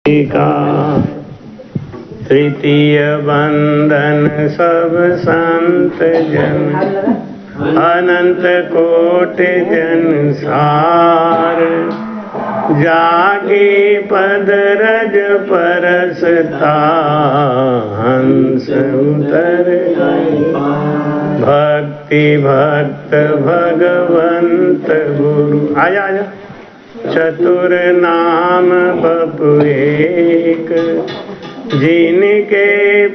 का तृतीय बंधन सब संत जन अनंत कोटि जन सार जागे पद रज परसता हंस उतर भक्ति भक्त भगवंत गुरु आजा आजा चतुर नाम बपु एक जिनके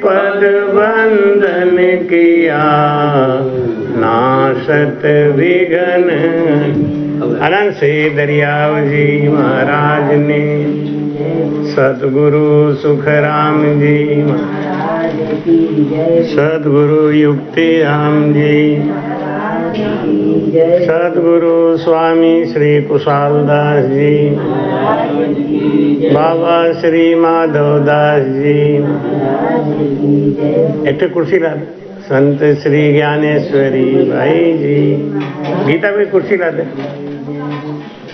पद वंदन किया नाशत विघ्न। अनंत से दरियाव जी महाराज ने सतगुरु सुखराम जी सतगुरु युक्ति राम जी सतगुरु स्वामी श्री कुशालदास जी बाबा श्री माधवदास जी एक कुर्सी ला संत श्री ज्ञानेश्वरी भाई जी गीता में कुर्सी ला दे।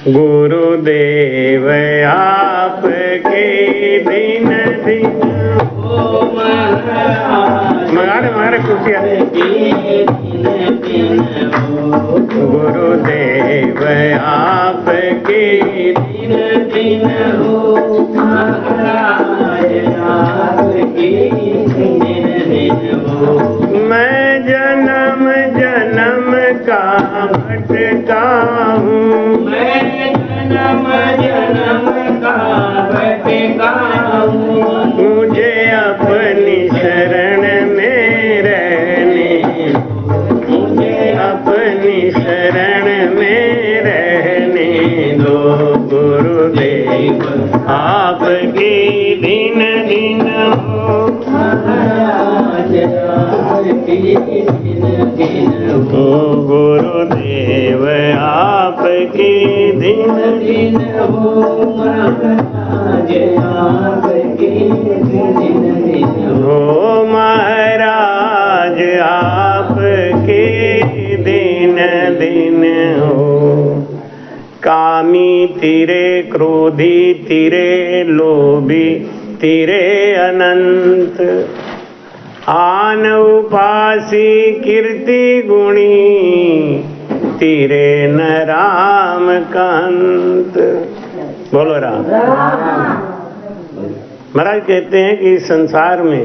गुरुदेव आपके दिन दिन मगारे कुर्सी आते गुरुदेव आपके दिन दिन हो मैं जन्म जन्म का भटका हूँ मुझे अपनी शरण में रहने अपनी शरण में रहने दो गुरुदेव आपकी दिन दिन हो तो गुरुदेव आपकी दिन दिन हो महाराज आपके दिन दिन हो। कामी तिरे क्रोधी तिरे लोभी तिरे अनंत आन उपासी कीर्ति गुणी तिरे न राम कांत। बोलो राम। महाराज कहते हैं कि संसार में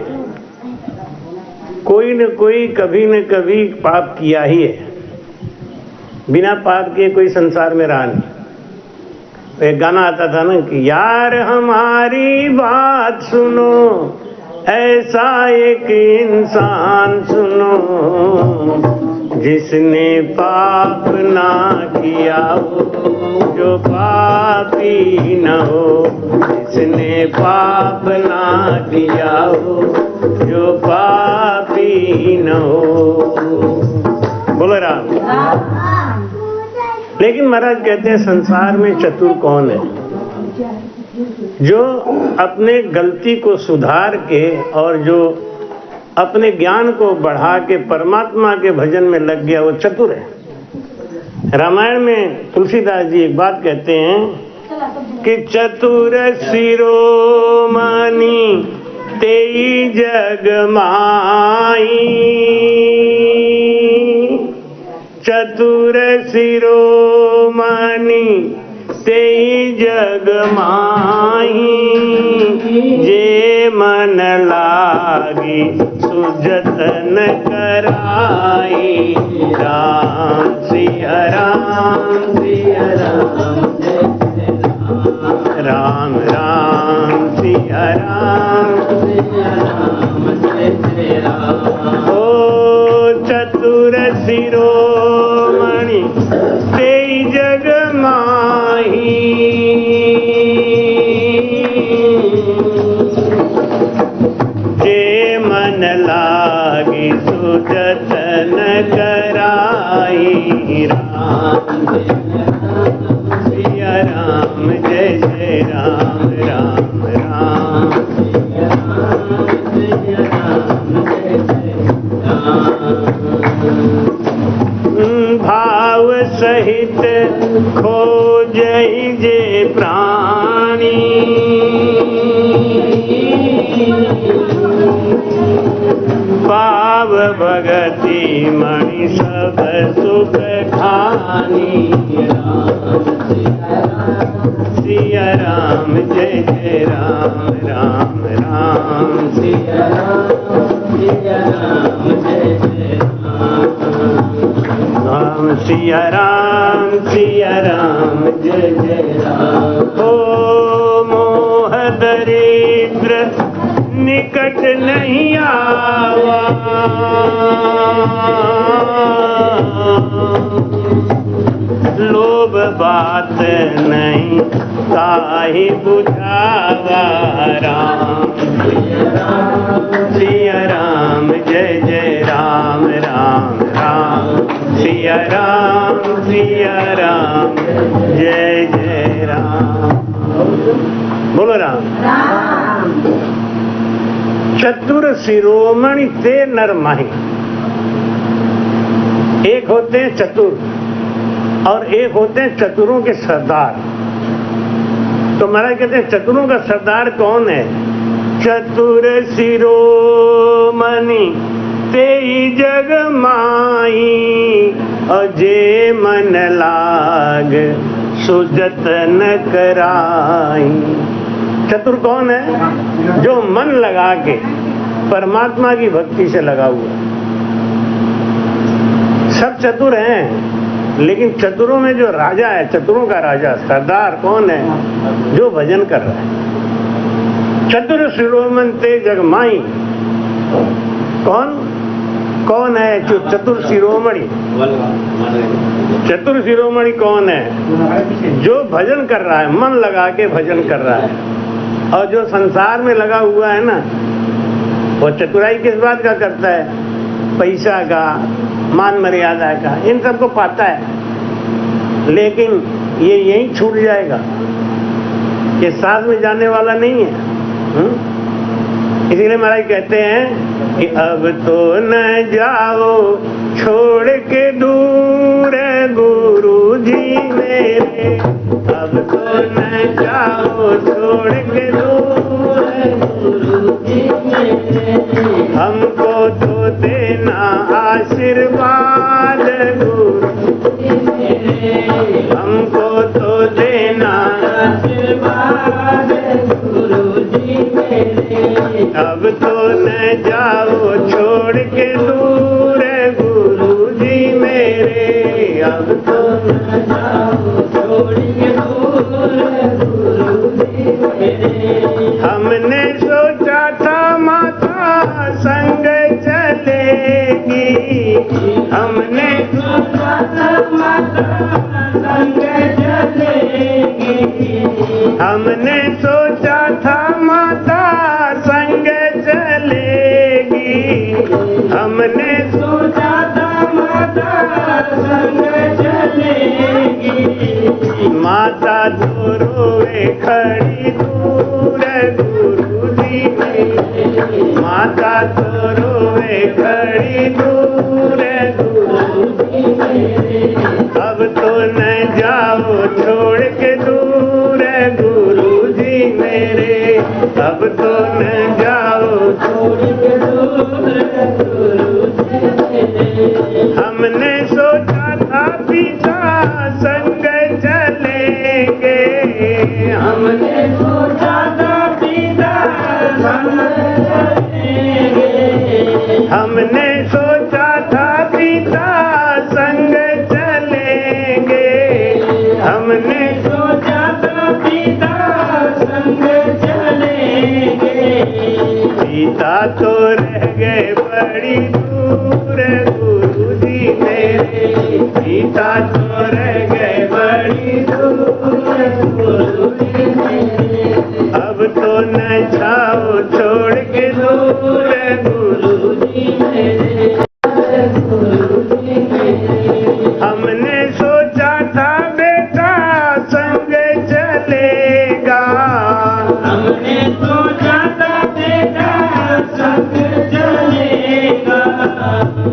कोई न कोई कभी न कभी पाप किया ही है। बिना पाप के कोई संसार में रहा नहीं। एक गाना आता था ना कि यार हमारी बात सुनो ऐसा एक इंसान सुनो जिसने पाप ना किया हो जो पापी न हो जिसने पाप ना किया हो जो पापी न हो। बोलो राम। लेकिन महाराज कहते हैं संसार में चतुर कौन है जो अपने गलती को सुधार के और जो अपने ज्ञान को बढ़ा के परमात्मा के भजन में लग गया वो चतुर है। रामायण में तुलसीदास जी एक बात कहते हैं कि चतुर शिरोमणि तेई जग माई चतुर शिरोमणि तेई जग माही जे मन लागी सुजतन कराई राम सिया राम राम राम सिया राम ओ चतुर शिरोमणि तेई जग माही जे मन लागी सुजतन कराई राम सिया राम जय जय राम सिया राम जय जय राम राम राम सिया राम जय जय राम सिया राम जय जय राम। ओ मोह दरिद्र निकट नहीं आवा, लोभ बात नहीं काहे बुझावा, राम सिया राम जय जय राम राम राम सिया राम जय जय राम। बोलो राम। चतुर शिरोमणि ते नर माही। एक होते हैं चतुर और एक होते हैं चतुरों के सरदार। तो महाराज कहते हैं चतुरों का सरदार कौन है? चतुर शिरोमणि तेई जग माई, अजे मन लाग सुजत न कराई। चतुर कौन है? जो मन लगा के परमात्मा की भक्ति से लगा हुआ। सब चतुर हैं, लेकिन चतुरों में जो राजा है, चतुरों का राजा सरदार कौन है? जो भजन कर रहा है। चतुर शिरोमणि ते जग माई। कौन है चतुर शिरोमणि? चतुर शिरोमणि कौन है? जो भजन कर रहा है, मन लगा के भजन कर रहा है। और जो संसार में लगा हुआ है ना, वो चतुराई किस बात का करता है? पैसा का, मान मर्यादा का, इन सबको पाता है, लेकिन ये यहीं छूट जाएगा, ये साथ में जाने वाला नहीं है। इसीलिए महाराज कहते हैं कि अब तो न जाओ छोड़ के दूर गुरु जी मेरे, अब तो न जाओ छोड़ के दूर गुरु जी मेरे, हमको तो देना आशीर्वाद गुरु जी मेरे, हमको तो देना आशीर्वाद गुरु जी मेरे, अब तो न जाओ छोड़ के दूर गुरु जी मेरे, अब तो न जाओ छोड़ के दूर गुरु जी मेरे। हमने सोचा था माता संग चलेगी, हमने सोचा था माता संग चलेगी, हमने सोचा था माता संग चलेगी, हमने सोचा था माता संग चलेगी, माता तो रोए खड़ी दूर गुरु जी मेरे, माता तो रोए खड़ी दूर गुरु जी मेरे, अब तो न जाओ छोड़ के दूर गुरु जी मेरे, अब तो न जाओ छोड़ के दूर गुरु जी मेरे। हमने सोचा था पिता संग चलेंगे, हमने सोचा था पिता संग चलेंगे, हमने सोचा था पिता संग चलेंगे, हमने सोचा था पिता संग चलेंगे, पिता तो रह गए बड़ी दूर गुरु जी मेरे, पिता तो रह गए बड़ी दूर गुरु जी मेरे, अब तो न जाओ छोड़ के दूर गुरु जी मेरे, गुरु जी मेरे। हमने सोचा था बेटा संग चलेगा, हमने सोचा था बेटा संग चलेगा,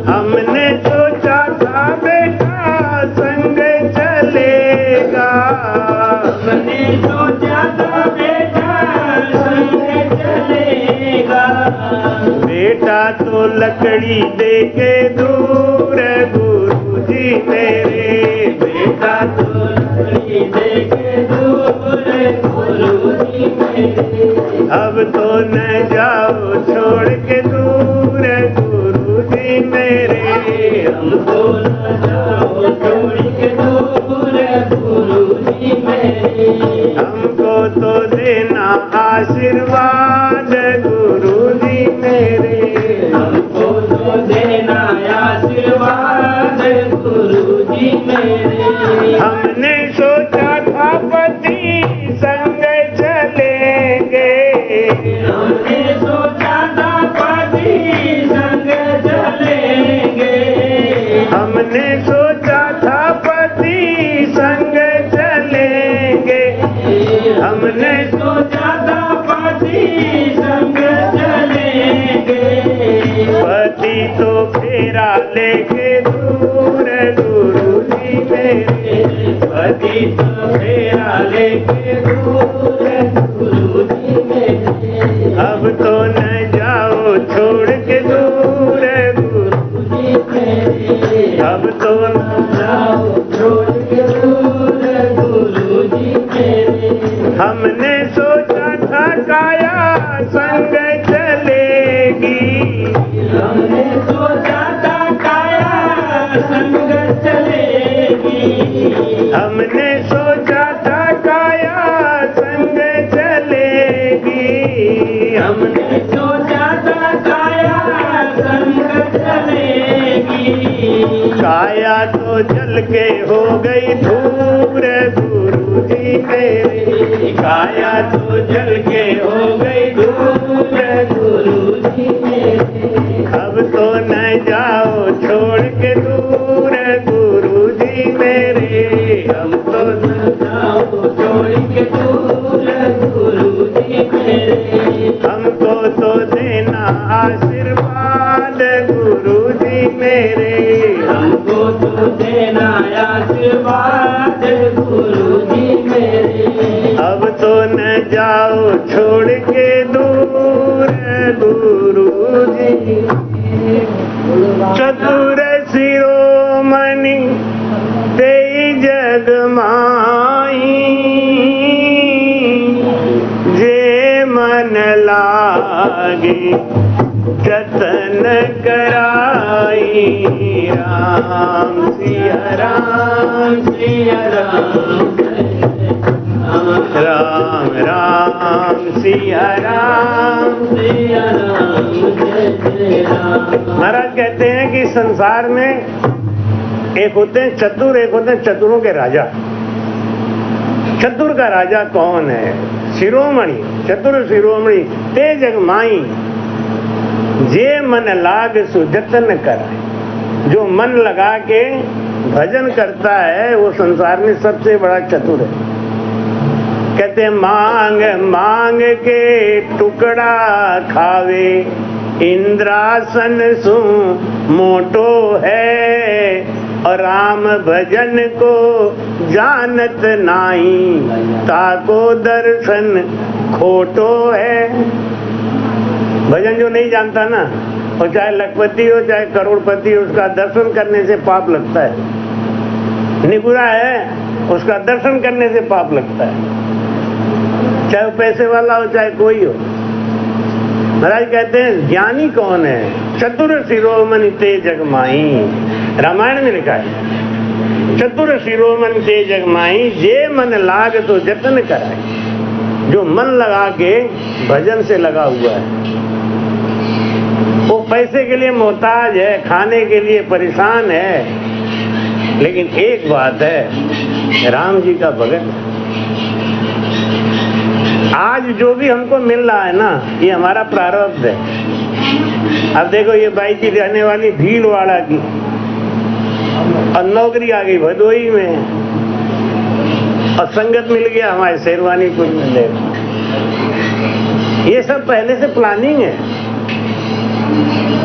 हमने सोचा था बेटा संग चलेगा, हमने सोचा था बेटा संग चलेगा, बेटा तो लकड़ी दे के दूर गुरु जी मेरे, बेटा तो लकड़ी देके दूर गुरुजी मेरे। अब तो न जाओ छोड़ के दूर गुरुजी मेरे। हमको न जाओ छोड़ के दूर गुरुजी मेरे। हमको तो देना आशीर्वाद गुरुजी मेरे। हमको तो देना आशीर्वाद गुरुजी मेरे। हमने सोचा था पति संग चलेंगे। हमने सोचा था पति संग चलेंगे। हमने सोचा था पति संग चलेंगे। हमने सोचा था पति संग चलेंगे। पति तो फेरा लेके दूर गुरुजी मेरे। पति तो फेरा लेके दूर गुरुजी मेरे। अब तो न जाओ छोड़ के दूर गुरुजी मेरे। अब तो न जाओ छोड़ के दूर गुरुजी मेरे। हमने सोचा था काया संग चलेगी। हमने सोचा था काया संग चलेगी। हमने सोचा था काया संग चलेगी। हमने सोचा था काया संग चलेगी। काया तो जल के हो गई धूर गुरुजी मेरे। काया तो जल के हो गई धूर गुरुजी मेरे। अब तो न जाओ छोड़ के दूर गुरुजी मेरे। अब तो न जाओ छोड़ के दूर गुरुजी मेरे। हमको तो देना आशीर्वाद गुरुजी मेरे। हमको तो देना आशीर्वाद गुरुजी मेरे। अब तो न जाओ छोड़ के दूर गुरुजी। चतुर शिरोमणि तेई जग माई। जे मन लागे जतन कराई। राम सिया राम सिया राम। राम राम सिया राम सिया राम जय राम। महाराज कहते हैं कि संसार में एक होते हैं चतुर, एक होते हैं चतुरों के राजा। चतुर का राजा कौन है? शिरोमणि, चतुर शिरोमणि ते जग माई। जे मन लाग सुजतन कराए। जो मन लगा के भजन करता है वो संसार में सबसे बड़ा चतुर है। कहते मांग मांग के टुकड़ा खावे। इंद्रासन सु मोटो है। और राम भजन को जानत नाही। ताको दर्शन खोटो है। भजन जो नहीं जानता ना, और चाहे लखपति हो चाहे करोड़पति हो, उसका दर्शन करने से पाप लगता है। निगुरा है, उसका दर्शन करने से पाप लगता है। चाहे वो पैसे वाला हो चाहे कोई हो। महाराज कहते हैं ज्ञानी कौन है? चतुर शिरोमणि ते जग माई। रामायण में लिखा है चतुर शिरोमणि ते जग माई। जे मन लाग तो जतन कराए। जो मन लगा के भजन से लगा हुआ है वो पैसे के लिए मोहताज है, खाने के लिए परेशान है। लेकिन एक बात है, राम जी का भगत। आज जो भी हमको मिल रहा है ना, ये हमारा प्रारब्ध है। अब देखो ये बाई की रहने वाली भीलवाड़ा की, और नौकरी आ गई भदोई में, और संगत मिल गया हमारे शेरवानीपुर में। देखो ये सब पहले से प्लानिंग है,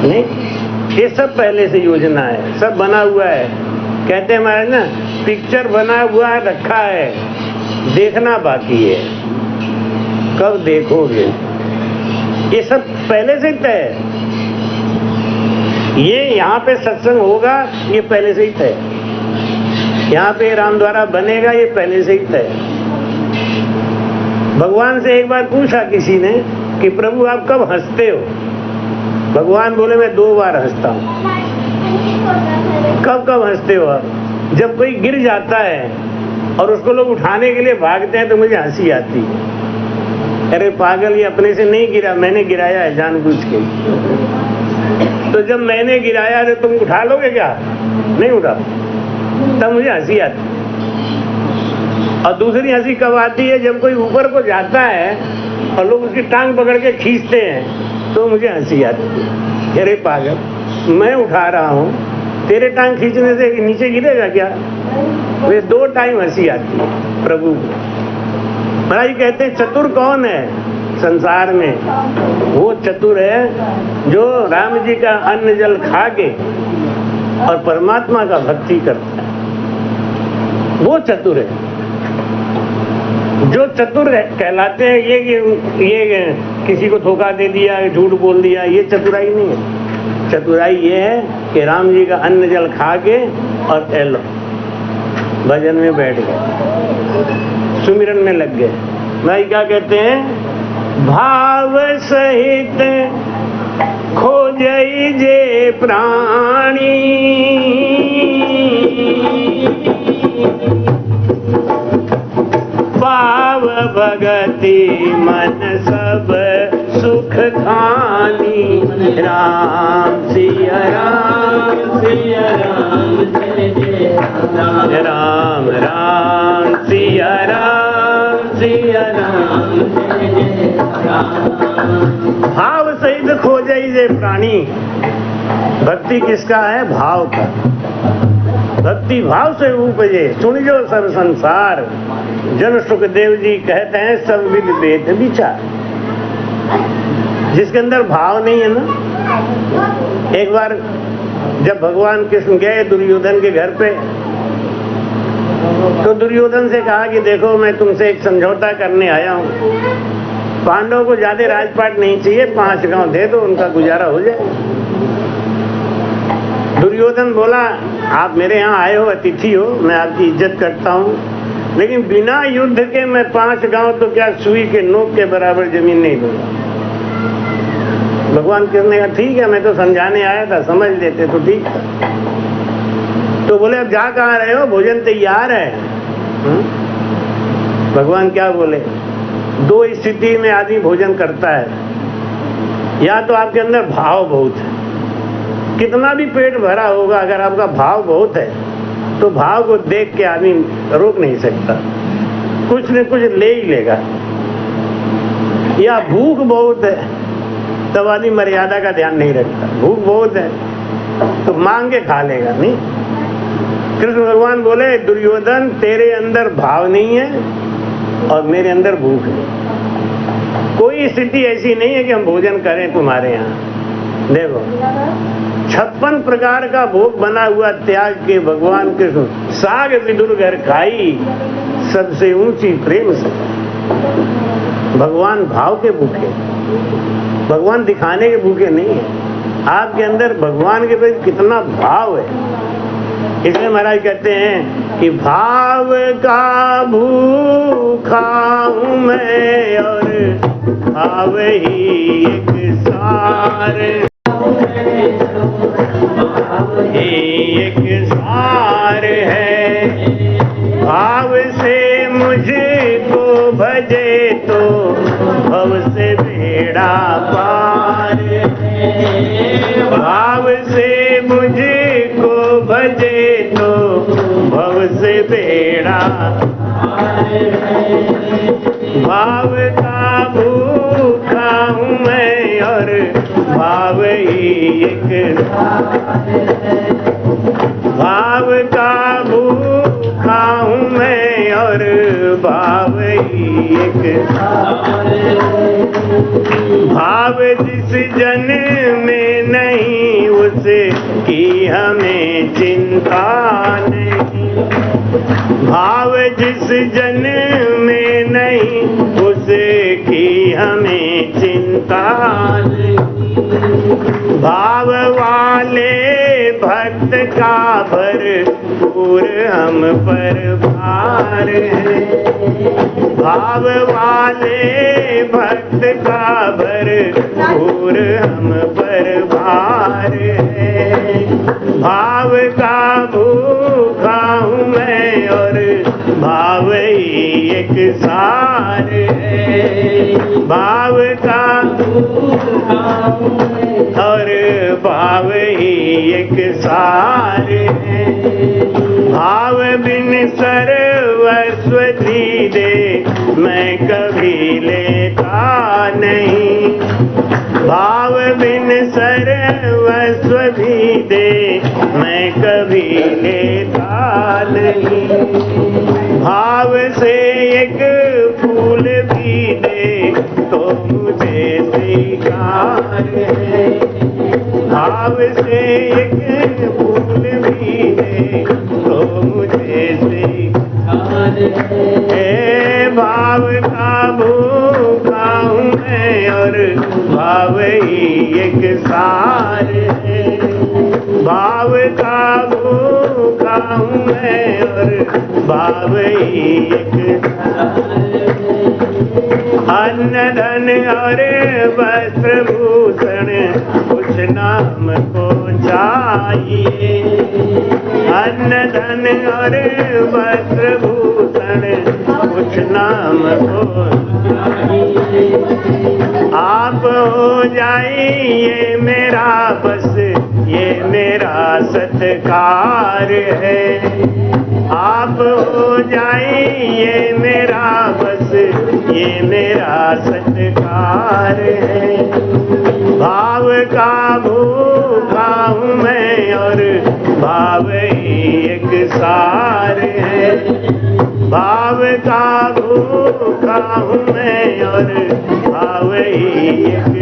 नहीं ये सब पहले से योजना है, सब बना हुआ है। कहते हैं हमारे ना पिक्चर बना हुआ है, रखा है, देखना बाकी है। कब देखोगे? ये सब पहले से तय है। ये यहाँ पे सत्संग होगा, ये पहले से ही तय है। यहाँ पे राम द्वारा बनेगा ये पहले से ही तय है। भगवान से एक बार पूछा किसी ने कि प्रभु आप कब हंसते हो? भगवान बोले मैं 2 बार हंसता हूँ। कब कब हंसते हो आप? जब कोई गिर जाता है और उसको लोग उठाने के लिए भागते हैं तो मुझे हंसी आती है। अरे पागल, ये अपने से नहीं गिरा, मैंने गिराया है जानबूझ के। तो जब मैंने गिराया तो तुम उठा लोगे क्या? नहीं उठा, तब मुझे हंसी आती है। और दूसरी हंसी कब आती है? जब कोई ऊपर को जाता है और लोग उसकी टांग पकड़ के खींचते हैं तो मुझे हंसी आती है। अरे पागल, मैं उठा रहा हूँ, तेरे टांग खींचने से नीचे गिरेगा क्या? वे 2 टाइम हंसी आती है प्रभु। महाराज कहते हैं चतुर कौन है संसार में? वो चतुर है जो राम जी का अन्न जल खा के और परमात्मा का भक्ति करता है, वो चतुर है। जो चतुर कहलाते हैं ये किसी को धोखा दे दिया, झूठ बोल दिया, ये चतुराई नहीं है। चतुराई ये है कि राम जी का अन्न जल खा के और एलो भजन में बैठ गए, सुमिरन में लग गए। भाई क्या कहते हैं? भाव सहित खोजई जे प्राणी, पाव भगति मन सब सुख खानी। राम सिया राम सिया राम जय जय राम, राम सिया राम सिया राम जय जय राम। भाव सहित खोजई जे प्राणी। भक्ति किसका है? भाव का। भक्ति भाव से उपजे सुनिजो सब संसार। जन सुखदेव जी कहते हैं सब विद वेद विचार। जिसके अंदर भाव नहीं है ना। एक बार जब भगवान कृष्ण गए दुर्योधन के घर पे तो दुर्योधन से कहा कि देखो मैं तुमसे एक समझौता करने आया हूँ, पांडवों को ज्यादा राजपाट नहीं चाहिए, 5 गांव दे दो, उनका गुजारा हो जाए। दुर्योधन बोला आप मेरे यहाँ आए हो, अतिथि हो, मैं आपकी इज्जत करता हूँ, लेकिन बिना युद्ध के मैं 5 गांव तो क्या सुई के नोक के बराबर जमीन नहीं दूंगा। भगवान कृष्ण ने कहा ठीक है, मैं तो समझाने आया था, समझ लेते तो ठीक था। तो बोले अब जा कहाँ रहे हो? भोजन तैयार है। भगवान क्या बोले? 2 स्थिति में आदमी भोजन करता है। या तो आपके अंदर भाव बहुत है, कितना भी पेट भरा होगा, अगर आपका भाव बहुत है तो भाव को देख के आदमी रोक नहीं सकता, कुछ न कुछ ले ही लेगा। या भूख बहुत है तब आदमी मर्यादा का ध्यान नहीं रखता, भूख बहुत है तो मांग के खा लेगा। नहीं, कृष्ण भगवान बोले दुर्योधन तेरे अंदर भाव नहीं है और मेरे अंदर भूख है। कोई स्थिति ऐसी नहीं है कि हम भोजन करें तुम्हारे यहाँ। देखो 56 प्रकार का भोग बना हुआ त्याग के भगवान कृष्ण साग विदुर घर खाई, सबसे ऊंची प्रेम से। भगवान भाव के भूखे, भगवान दिखाने के भूखे नहीं है। आपके अंदर भगवान के प्रति कितना भाव है। इसलिए महाराज कहते हैं कि भाव का भूखा हूँ मैं और भाव ही एक सार, एक सार है। भाव से मुझको भजे तो भव से बेड़ा पार है। भाव से मुझको भजे तो भव से बेड़ा पार है। भाव का भूखा हूँ मैं और भाव ही एक, भाव का भूखा हूँ मैं और भाव ही एक। भाव जिस जन में नहीं उसकी हमें चिंता नहीं। भाव जिस जन में नहीं उसकी हमें चिंता नहीं। भाव वाले भक्त का भर भरपूर हम पर भार है। भाव वाले भक्त का भरपूर हम पर भार है। भाव का भूखा हूँ मैं और भाव ही एक सार है। भाव का भूखा हूँ और भाव ही एक सार है। भाव बिन सर्वस्व दे मैं कभी लेता नहीं। भाव बिन सर्वस्व दे मैं कभी लेता नहीं। भाव से एक फूल भी दे तो मुझे स्वीकार है। भाव से एक फूल भी दे तो मुझे स्वीकार है। भाव का भूखा हूँ मैं और भाव ही एक सार है। भाव का भूखा हूँ मैं और भाव ही एक अन्न धन और वस्त्र भूषण कुछ नाम को चाहिए। अन्न धन और वस्त्र भूषण कुछ नाम को आप हो जाइए मेरा बस ये मेरा सत्कार है। आप हो जाइए मेरा बस ये मेरा सत्कार है। भाव का भूखा हूँ मैं और भाव ही एक सार है। भाव का भूखा हूँ मैं और भाव ही एक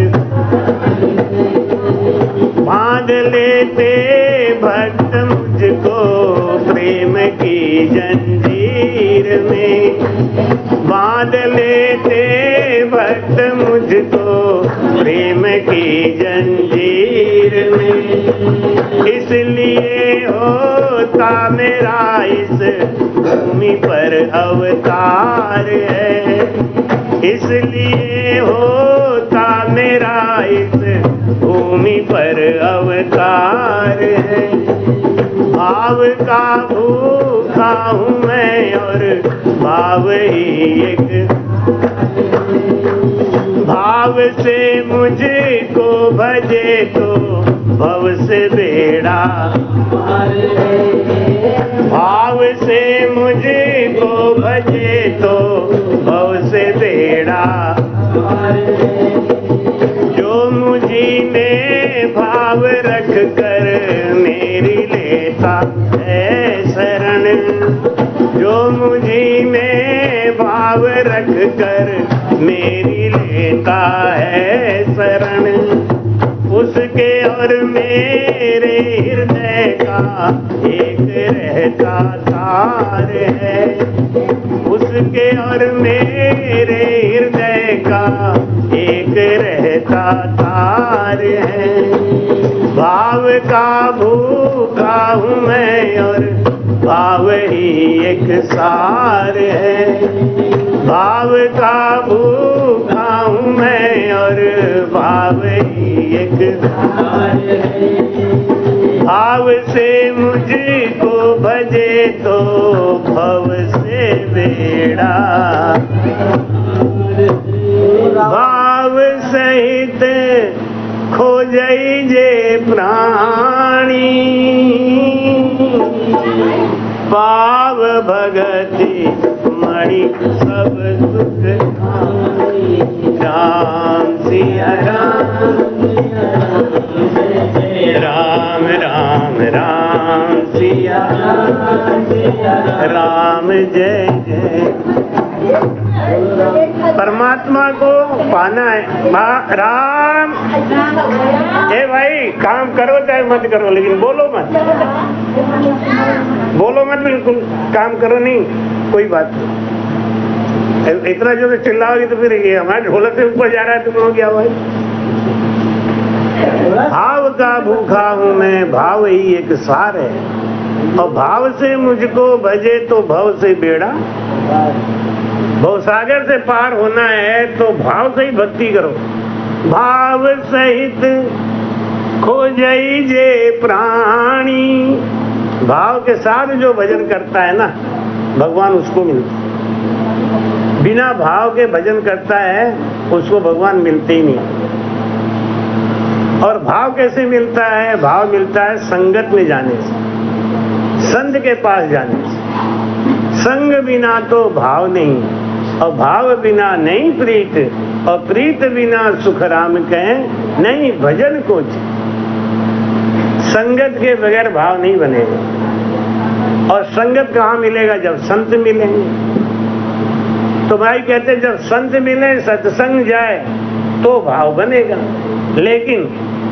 बांध लेते भक्त मुझको प्रेम की जंजीर में। बांध लेते भक्त मुझको प्रेम की जंजीर में। इसलिए होता मेरा इस भूमि पर अवतार है। इसलिए होता मेरा इस भूमि पर अवतार है। भाव का भूखा हूँ मैं और भाव ही एक भाव से मुझको भजे तो भव से बेड़ा। भाव से मुझको भजे तो भव से बेड़ा। जो मुझी में भाव रख कर मेरी लेता है शरण। जो मुझी में भाव रख कर मेरी लेता है शरण। उसके और मेरे हृदय का एक रहता तार है। उसके और मेरे हृदय का एक रहता तार है। भाव का भूखा हूँ मैं और भाव ही एक सार है। भाव का भूखा हूँ मैं और भाव ही एक सार है। भाव से मुझको भजे तो भव से बेड़ा। भाव सहित खोजई जे प्राणी। पाव भगति मणि सब सुख खाई। राम सिया राम राम राम राम सिया राम जय जय। परमात्मा को पाना है। राम ए भाई काम करो चाहे मत करो लेकिन बोलो मत। बोलो मत बिल्कुल, काम करो नहीं, कोई बात नहीं। इतना जो चिल्लाओगे तो फिर ये हमारे ढोलक से ऊपर जा रहा है, तुम लोग क्या भाई। भाव का भूखा हूँ मैं, भाव ही एक सार है। और भाव से मुझको भजे तो भव से बेड़ा, भवसागर से पार होना है तो भाव से ही भक्ति करो। भाव सहित खोजई जे प्राणी, भाव के साथ जो भजन करता है ना भगवान उसको मिलता है। बिना भाव के भजन करता है उसको भगवान मिलते ही नहीं। और भाव कैसे मिलता है? भाव मिलता है संगत में जाने से, संत के पास जाने से। संग बिना तो भाव नहीं, और भाव बिना नहीं प्रीत, और प्रीत बिना सुख राम कहें नहीं भजन को। संगत के बगैर भाव नहीं बनेगा। और संगत कहाँ मिलेगा? जब संत मिलेंगे। तो भाई कहते जब संत मिले, सत्संग जाए तो भाव बनेगा। लेकिन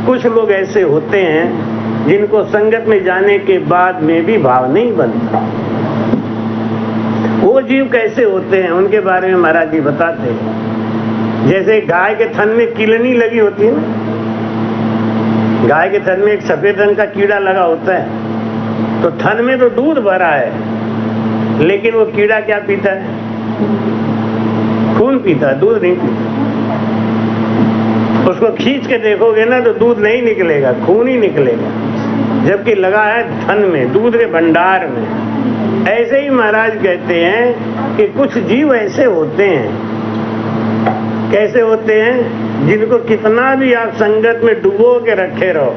कुछ लोग ऐसे होते हैं जिनको संगत में जाने के बाद में भी भाव नहीं बनता। वो जीव कैसे होते हैं उनके बारे में महाराज जी बताते हैं। जैसे गाय के थन में किलनी लगी होती है ना, गाय के थन में एक सफेद रंग का कीड़ा लगा होता है, तो थन में तो दूध भरा है, लेकिन वो कीड़ा क्या पीता है? खून पीता है, दूध नहीं पीता। उसको खींच के देखोगे ना तो दूध नहीं निकलेगा, खून ही निकलेगा, जबकि लगा है थन में, दूध के भंडार में। ऐसे ही महाराज कहते हैं कि कुछ जीव ऐसे होते हैं। कैसे होते हैं? जिनको कितना भी आप संगत में डुबो के रखे रहो,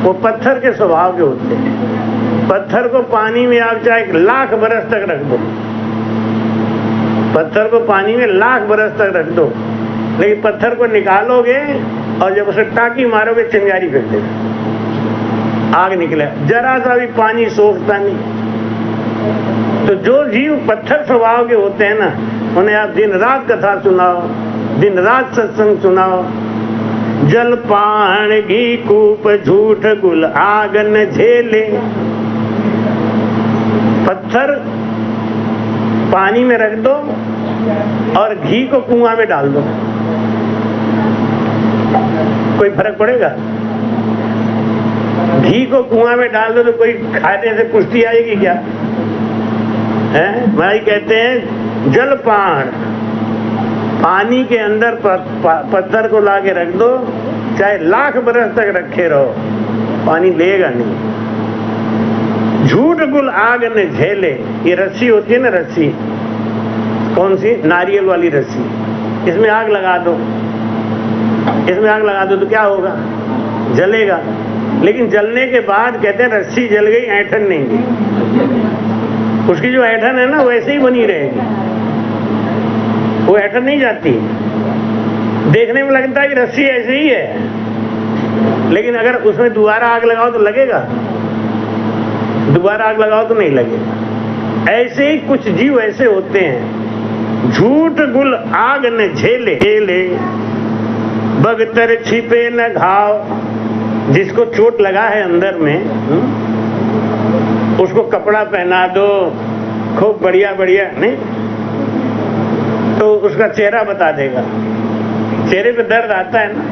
वो पत्थर के स्वभाव के होते हैं। पत्थर को पानी में आप चाहे 1,00,000 बरस तक रख दो, पत्थर को पानी में 1,00,000 बरस तक रख दो, लेकिन पत्थर को निकालोगे और जब उसे टाकी मारोगे चिंगारी फेंक देगा, आग निकले, जरा सा भी पानी सोखता नहीं। तो जो जीव पत्थर स्वभाव के होते हैं ना, उन्हें आप दिन रात कथा सुनाओ, दिन रात सत्संग सुनाओ। जल पान घी कूप झूठ गुल आग न झेले। पत्थर पानी में रख दो और घी को कुआं में डाल दो, कोई फर्क पड़ेगा? घी को कुआं में डाल दो तो कोई खाने से पुष्टि आएगी क्या? है भाई कहते हैं जल पान, पानी के अंदर पत्थर को लाके रख दो, चाहे 1,00,000 बरस तक रखे रहो, पानी लेगा नहीं। झूठ गुल आग न झेले। ये रस्सी होती है ना, रस्सी कौन सी? नारियल वाली रस्सी। इसमें आग लगा दो, इसमें आग लगा दो तो क्या होगा? जलेगा। लेकिन जलने के बाद कहते हैं रस्सी जल गई, ऐंठन नहीं गई। उसकी जो ऐंठन है ना वैसे ही बनी रहेगी, वो ऐंठन नहीं जाती। देखने में लगता है कि रस्सी ऐसे ही है, लेकिन अगर उसमें दोबारा आग लगाओ तो लगेगा? दोबारा आग लगाओ तो नहीं लगेगा। ऐसे ही कुछ जीव ऐसे होते हैं, झूठ गुल आग न झेले, बगतर छिपे न घाव। जिसको चोट लगा है अंदर में, उसको कपड़ा पहना दो खूब बढ़िया बढ़िया, नहीं तो उसका चेहरा बता देगा। चेहरे पे दर्द आता है ना,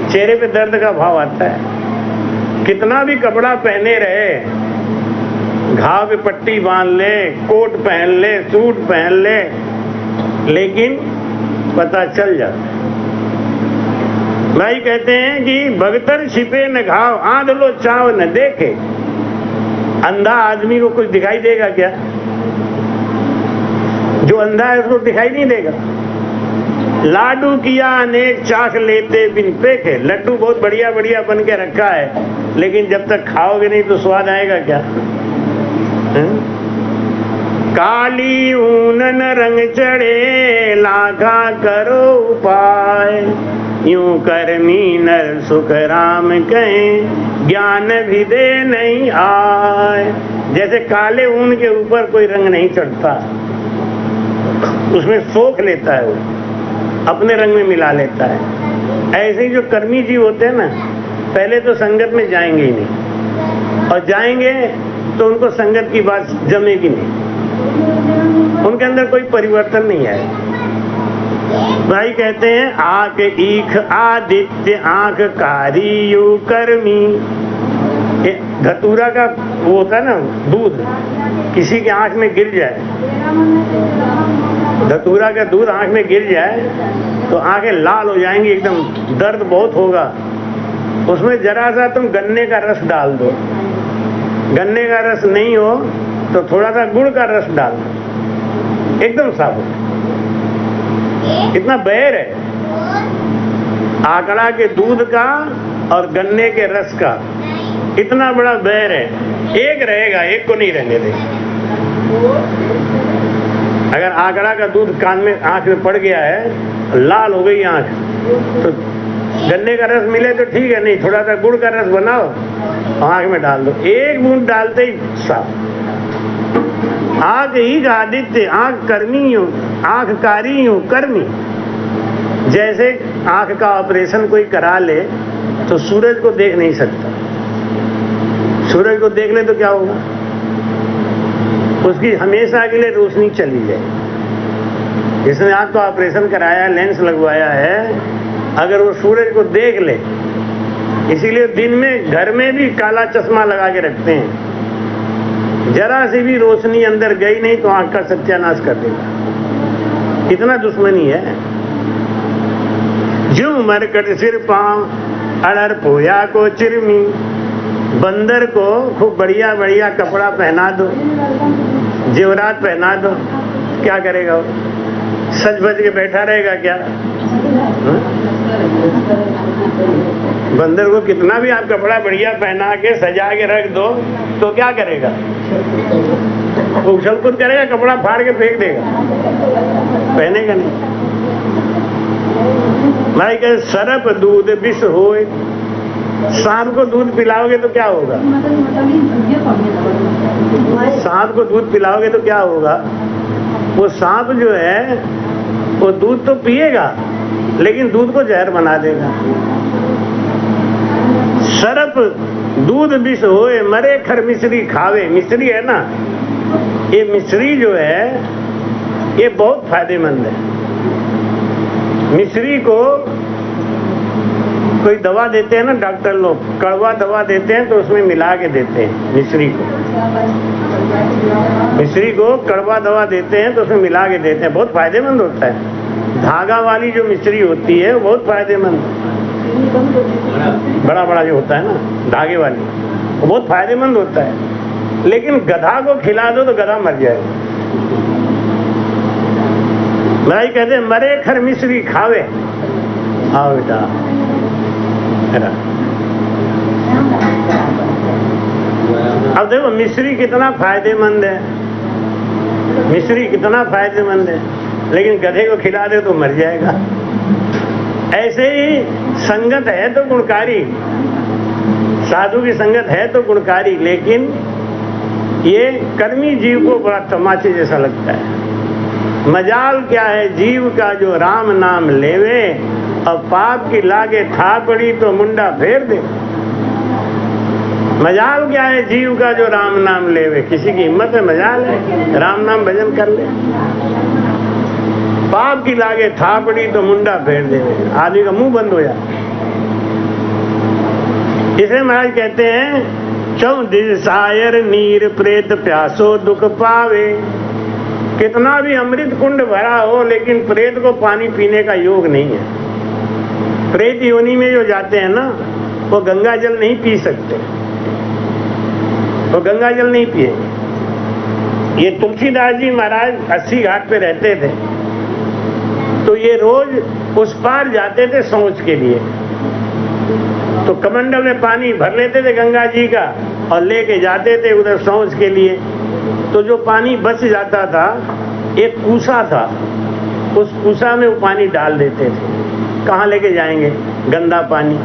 चेहरे पे दर्द का भाव आता है। कितना भी कपड़ा पहने रहे, घाव पे पट्टी बांध ले, कोट पहन ले, सूट पहन ले, लेकिन पता चल जाता है। भाई कहते हैं कि भगतर छिपे न घाव, आंध लो चाव न देखे। अंधा आदमी को कुछ दिखाई देगा क्या? जो अंधा है उसको दिखाई नहीं देगा। लाडू किया अनेक चाख लेते बिन पेखे। लड्डू बहुत बढ़िया बढ़िया बन के रखा है, लेकिन जब तक खाओगे नहीं तो स्वाद आएगा क्या? काली ऊनन रंग चढ़े लाखा करो उपाय, यूं कर्मी नर सुख राम कहें ज्ञान भी दे नहीं आए। जैसे काले ऊन के ऊपर कोई रंग नहीं चढ़ता, उसमें सोख लेता है, वो अपने रंग में मिला लेता है। ऐसे ही जो कर्मी जीव होते हैं ना, पहले तो संगत में जाएंगे ही नहीं, और जाएंगे तो उनको संगत की बात जमेगी नहीं, उनके अंदर कोई परिवर्तन नहीं आएगा। भाई कहते हैं आंख ईख आदित्य आंख कारी यू कर्मी। धतूरा का वो होता है ना दूध, किसी के आंख में गिर जाए, धतूरा का दूध आंख में गिर जाए तो आंखें लाल हो जाएंगी, एकदम दर्द बहुत होगा। उसमें जरा सा तुम गन्ने का रस डाल दो, गन्ने का रस नहीं हो तो थोड़ा सा गुड़ का रस डाल दो, एकदम साफ हो। इतना बैर है आकड़ा के दूध का और गन्ने के रस का, इतना बड़ा बैर है। एक रहेगा, एक को नहीं रहने देगा। अगर आकड़ा का दूध कान में आंख में पड़ गया है, लाल हो गई आंख, तो गन्ने का रस मिले तो ठीक है, नहीं थोड़ा सा गुड़ का रस बनाओ आंख में डाल दो, एक बूंद डालते ही साफ। आंख ही का आदित्य, आंख कर्मी हो, आंख कारी हो कर्मी। जैसे आंख का ऑपरेशन कोई करा ले तो सूरज को देख नहीं सकता, सूरज को देख ले तो क्या होगा, उसकी हमेशा के लिए रोशनी चली जाए। जिसने आंख का ऑपरेशन कराया, लेंस लगवाया है, अगर वो सूरज को देख ले, इसीलिए दिन में घर में भी काला चश्मा लगा के रखते हैं, जरा सी भी रोशनी अंदर गई नहीं तो आंख का सत्यानाश कर देगा। इतना दुश्मनी है। जो मरकट सिर पांव अड़र पोया को चिरमी, बंदर को खूब बढ़िया बढ़िया कपड़ा पहना दो, जेवरात पहना दो, क्या करेगा वो? सज बज के बैठा रहेगा क्या? बंदर को कितना भी आप कपड़ा बढ़िया पहना के सजा के रख दो तो क्या करेगा? वो उछल कूद करेगा, कपड़ा फाड़ के फेंक देगा, पहनेगा नहीं। भाई कहे सरप दूध विष होए, सांप को दूध पिलाओगे तो क्या होगा? सांप को दूध पिलाओगे तो क्या होगा? वो सांप जो है वो दूध तो पिएगा लेकिन दूध को जहर बना देगा। सरप दूध विष होए, मरे खर मिश्री खावे। मिश्री है ना, ये मिश्री जो है ये बहुत फायदेमंद है। मिश्री को कोई दवा देते हैं ना डॉक्टर लोग, कड़वा दवा देते हैं तो उसमें मिला के देते हैं मिश्री को। मिश्री को कड़वा दवा देते हैं तो उसमें मिला के देते हैं, बहुत फायदेमंद होता है। धागा वाली जो मिश्री होती है वो बहुत फायदेमंद, बड़ा बड़ा जो होता है ना धागे वाली, वो बहुत फायदेमंद होता है। लेकिन गधा को खिला दो तो गधा मर जाएगा। भाई कहते मरे खर मिश्री खावे। आओ बेटा, अब देखो मिश्री कितना फायदेमंद है, मिश्री कितना फायदेमंद है, लेकिन गधे को खिला दे तो मर जाएगा। ऐसे ही संगत है तो गुणकारी, साधु की संगत है तो गुणकारी, लेकिन ये कर्मी जीव को बड़ा तमाचे जैसा लगता है। मजाल क्या है जीव का जो राम नाम लेवे, और पाप की लागे था पड़ी तो मुंडा फेर दे। मजाल क्या है जीव का जो राम नाम लेवे, किसी की हिम्मत है, मजाल है, राम नाम भजन कर ले। पाप की लागे था पड़ी तो मुंडा फेर दे, आदमी का मुंह बंद हो जाए। इसे महाराज कहते हैं चौदिस सायर नीर प्रेत प्यासो दुख पावे। कितना भी अमृत कुंड भरा हो लेकिन प्रेत को पानी पीने का योग नहीं है। प्रेत योनि में जो जाते हैं ना, वो गंगा जल नहीं पी सकते, वो गंगा जल नहीं पिए। ये तुलसीदास जी महाराज 80 घाट पे रहते थे, तो ये रोज उस पार जाते थे शौच के लिए, तो कमंडल में पानी भर लेते थे गंगा जी का और लेके जाते थे उधर शौच के लिए। तो जो पानी बच जाता था, एक कूसा था, उस कूसा में वो पानी डाल देते थे। कहाँ लेके जाएंगे गंदा पानी,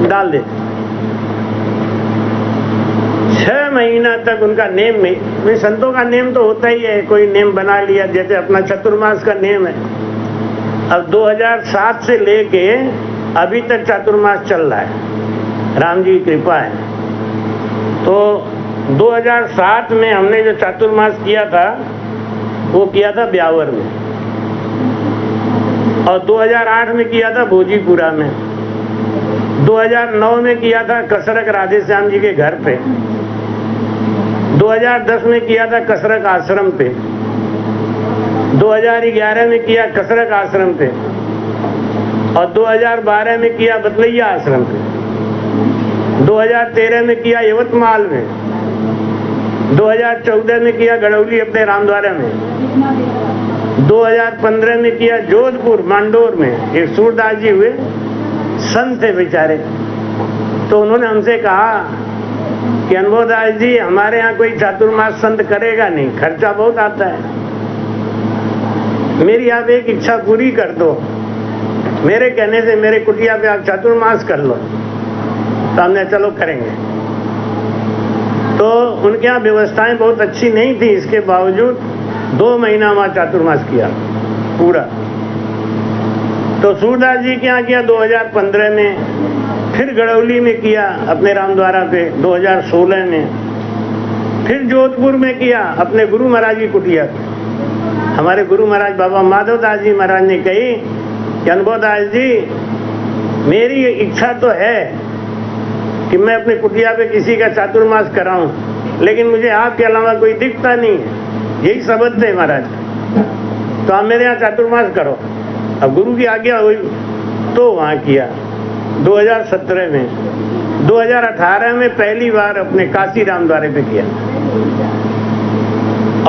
डाल देते। 6 महीना तक उनका नेम में संतों का नेम तो होता ही है, कोई नेम बना लिया, जैसे अपना चतुर्मास का नेम है। अब 2007 से लेके अभी तक चातुर्मास चल रहा है, राम जी की कृपा है। तो 2007 में हमने जो चातुर्मास किया था वो किया था ब्यावर में, और 2008 में किया था भोजीपुरा में। 2009 में किया था कसरक राधे श्याम जी के घर पे, 2010 में किया था कसरक आश्रम पे, 2011 में किया कसरक आश्रम पे और 2012 में किया बतलैया आश्रम पे, 2013 में किया यवतमाल में, 2014 में किया गड़ौली अपने रामद्वारा में, 2015 में किया जोधपुर मांडोर में। एक सूरदास जी हुए, संत थे बेचारे, तो उन्होंने हमसे कहा कि अनुभव दास जी हमारे यहाँ कोई चातुर्मास संत करेगा नहीं, खर्चा बहुत आता है, मेरी आप एक इच्छा पूरी कर दो, मेरे कहने से मेरे कुटिया पे आप चातुर्मास कर लो। तो हमने चलो करेंगे। तो उनके यहाँ व्यवस्थाएं बहुत अच्छी नहीं थी, इसके बावजूद 2 महीना वहाँ चातुर्मास किया पूरा। तो सूरदास जी के यहाँ किया 2015 में, फिर गड़ौली में किया अपने रामद्वारा पे 2016 में, फिर जोधपुर में किया अपने गुरु महाराज की कुटिया। हमारे गुरु महाराज बाबा माधव दास जी महाराज ने कही कि अनुभव दास जी मेरी इच्छा तो है कि मैं अपने कुटिया पे किसी का चातुर्मास कराऊं, लेकिन मुझे आपके अलावा कोई दिखता नहीं है, यही शब्द थे महाराज। तो आप मेरे यहाँ चातुर्मास करो। अब गुरु की आज्ञा हुई तो वहाँ किया 2017 में। 2018 में पहली बार अपने काशी रामद्वारे पे किया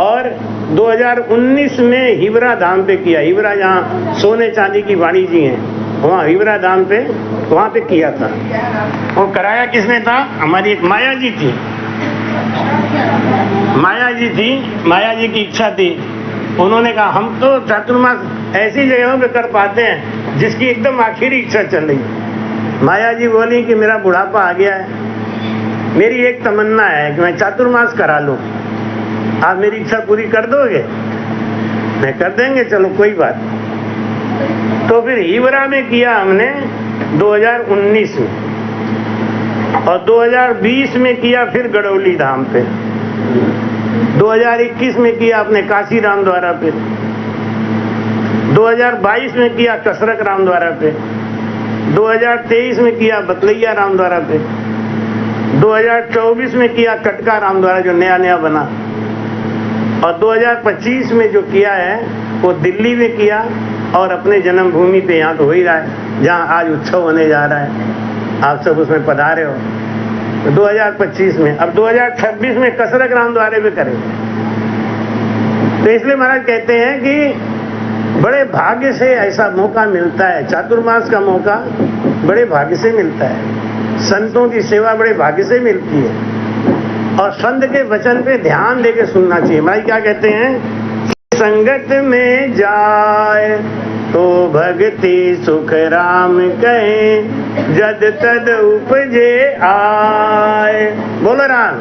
और 2019 में हिवरा धाम पे किया। हिवरा जहाँ सोने चांदी की वाणी जी हैं, वहाँ हिवरा धाम पे वहाँ पे किया था। वो कराया किसने था? हमारी एक माया जी थी, माया जी की इच्छा थी। उन्होंने कहा हम तो चातुर्मास ऐसी जगहों पे कर पाते हैं जिसकी एकदम आखिरी इच्छा चल रही है। माया जी बोली कि मेरा बुढ़ापा आ गया है, मेरी एक तमन्ना है कि मैं चातुर्मास करा लूं, आप मेरी इच्छा पूरी कर दोगे? मैं कर देंगे, चलो कोई बात। तो फिर हिवरा में किया हमने 2019 में और 2020 में किया फिर गड़ौली धाम पे, 2021 में किया अपने काशी रामद्वारा पे, 2022 में किया कसरक रामद्वारा पे, 2023 में किया बतलैया रामद्वारा पे, 2024 में किया कटका रामद्वारा जो नया बना, और 2025 में जो किया है वो दिल्ली में किया और अपने जन्मभूमि पे यहाँ तो हो ही रहा है, जहाँ आज उत्सव होने जा रहा है, आप सब उसमें पधारे हो। तो 2025 में, अब 2026 में कसरक रामद्वारे पे करेंगे। तो इसलिए महाराज कहते हैं कि बड़े भाग्य से ऐसा मौका मिलता है, चातुर्मास का मौका बड़े भाग्य से मिलता है, संतों की सेवा बड़े भाग्य से मिलती है और संत के वचन पे ध्यान देके सुनना चाहिए। महाराज क्या कहते हैं? संगत में जाए तो भक्ति सुख राम कहे, जद तद उपजे आए। बोलो राम।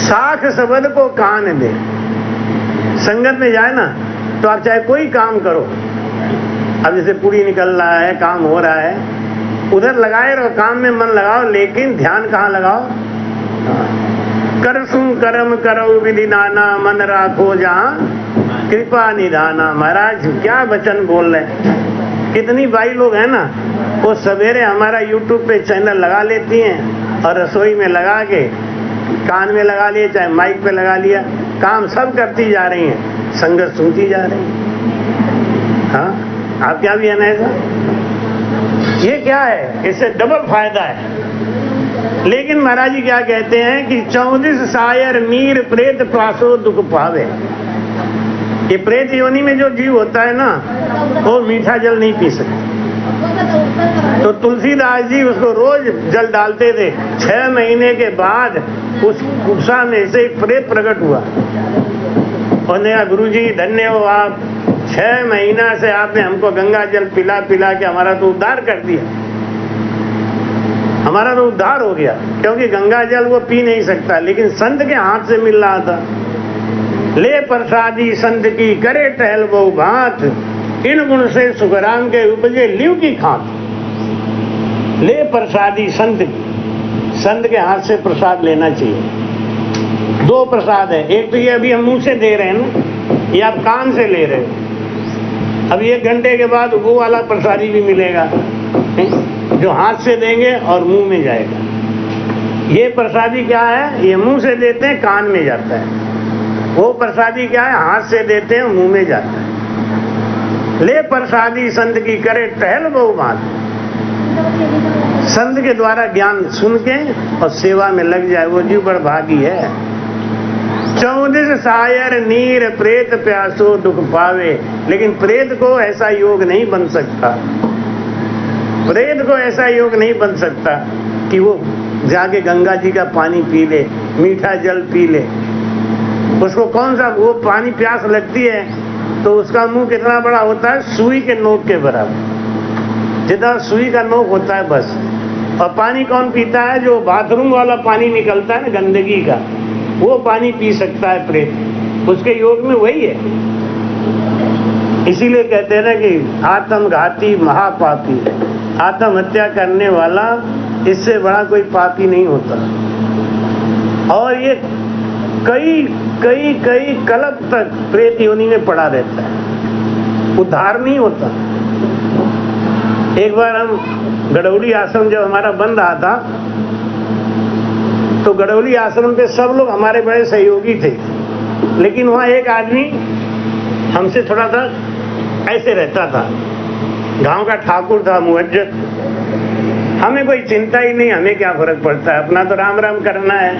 साख शब्द को कान दे। संगत में जाए ना तो आप चाहे कोई काम करो, अब जैसे पूरी निकल रहा है, काम हो रहा है, उधर लगाए रहो, काम में मन लगाओ, लेकिन ध्यान कहाँ लगाओ? करसु कर्म करो विधि नाना, मन राखो जहाँ कृपा निधाना। महाराज क्या वचन बोल रहे हैं। कितनी भाई लोग हैं ना, वो सवेरे हमारा YouTube पे चैनल लगा लेती हैं और रसोई में लगा के कान में लगा लिए, चाहे माइक पे लगा लिया, काम सब करती जा रही हैं, संगत सुनती जा रही है। हाँ, आप क्या भी है ना ऐसा? ये क्या है? इससे डबल फायदा है। लेकिन महाराज जी क्या कहते हैं कि 14 सायर मीर प्रेत प्रासो दुख पावे। ये प्रेत योनि में जो जीव होता है ना, वो मीठा जल नहीं पी सकता। तो तुलसीदास जी उसको रोज जल डालते थे। 6 महीने के बाद उस कुप्सा में से एक प्रेत प्रकट हुआ और ने कहा, गुरु जी धन्य हो आप, 6 महीना से आपने हमको गंगा जल पिला पिला के हमारा तो उद्धार कर दिया, हमारा तो उद्धार हो गया। क्योंकि गंगा जल वो पी नहीं सकता, लेकिन संत के हाथ से मिल रहा था। ले प्रसादी संत की करे टहल वो भात, इन गुण से सुखराम के उपजे लिव की खात। ले प्रसादी संत की, संत के हाथ से प्रसाद लेना चाहिए। 2 प्रसाद है, एक तो ये अभी हम मुंह से दे रहे हैं ना, ये आप कान से ले रहे हो। अब 1 घंटे के बाद वो वाला प्रसादी भी मिलेगा, जो हाथ से देंगे और मुंह में जाएगा। ये प्रसादी क्या है? ये मुंह से देते हैं, कान में जाता है। वो प्रसादी क्या है? हाथ से देते हैं, मुंह में जाता है। ले प्रसादी संत की करे टहल बहु बात। संत के द्वारा ज्ञान सुन के और सेवा में लग जाए, वो जीव बड़ भागी है। 14 सायर नीर प्रेत प्यासो दुख पावे। लेकिन प्रेत को ऐसा योग नहीं बन सकता, प्रेत को ऐसा योग नहीं बन सकता कि वो जाके गंगा जी का पानी पी ले, मीठा जल पी ले। उसको कौन सा, वो पानी प्यास लगती है तो उसका मुंह कितना बड़ा होता है? सुई के नोक के बराबर, जितना सुई का नोक होता है बस। और पानी कौन पीता है? जो बाथरूम वाला पानी निकलता है ना गंदगी का, वो पानी पी सकता है प्रेत। उसके योग में वही है। इसीलिए कहते हैं ना कि आत्मघाती महापापी, आत्महत्या करने वाला इससे बड़ा कोई पापी नहीं होता। और ये कई कई कई कल्प तक प्रेत योनि में पड़ा रहता है, उद्धार नहीं होता। एक बार हम गड़ौली आश्रम जब हमारा बन रहा था, तो गड़ौली आश्रम पे सब लोग हमारे बड़े सहयोगी थे, लेकिन वहाँ एक आदमी हमसे थोड़ा सा ऐसे रहता था, गांव का ठाकुर था, मुअज्जत। हमें कोई चिंता ही नहीं, हमें क्या फर्क पड़ता है, अपना तो राम राम करना है।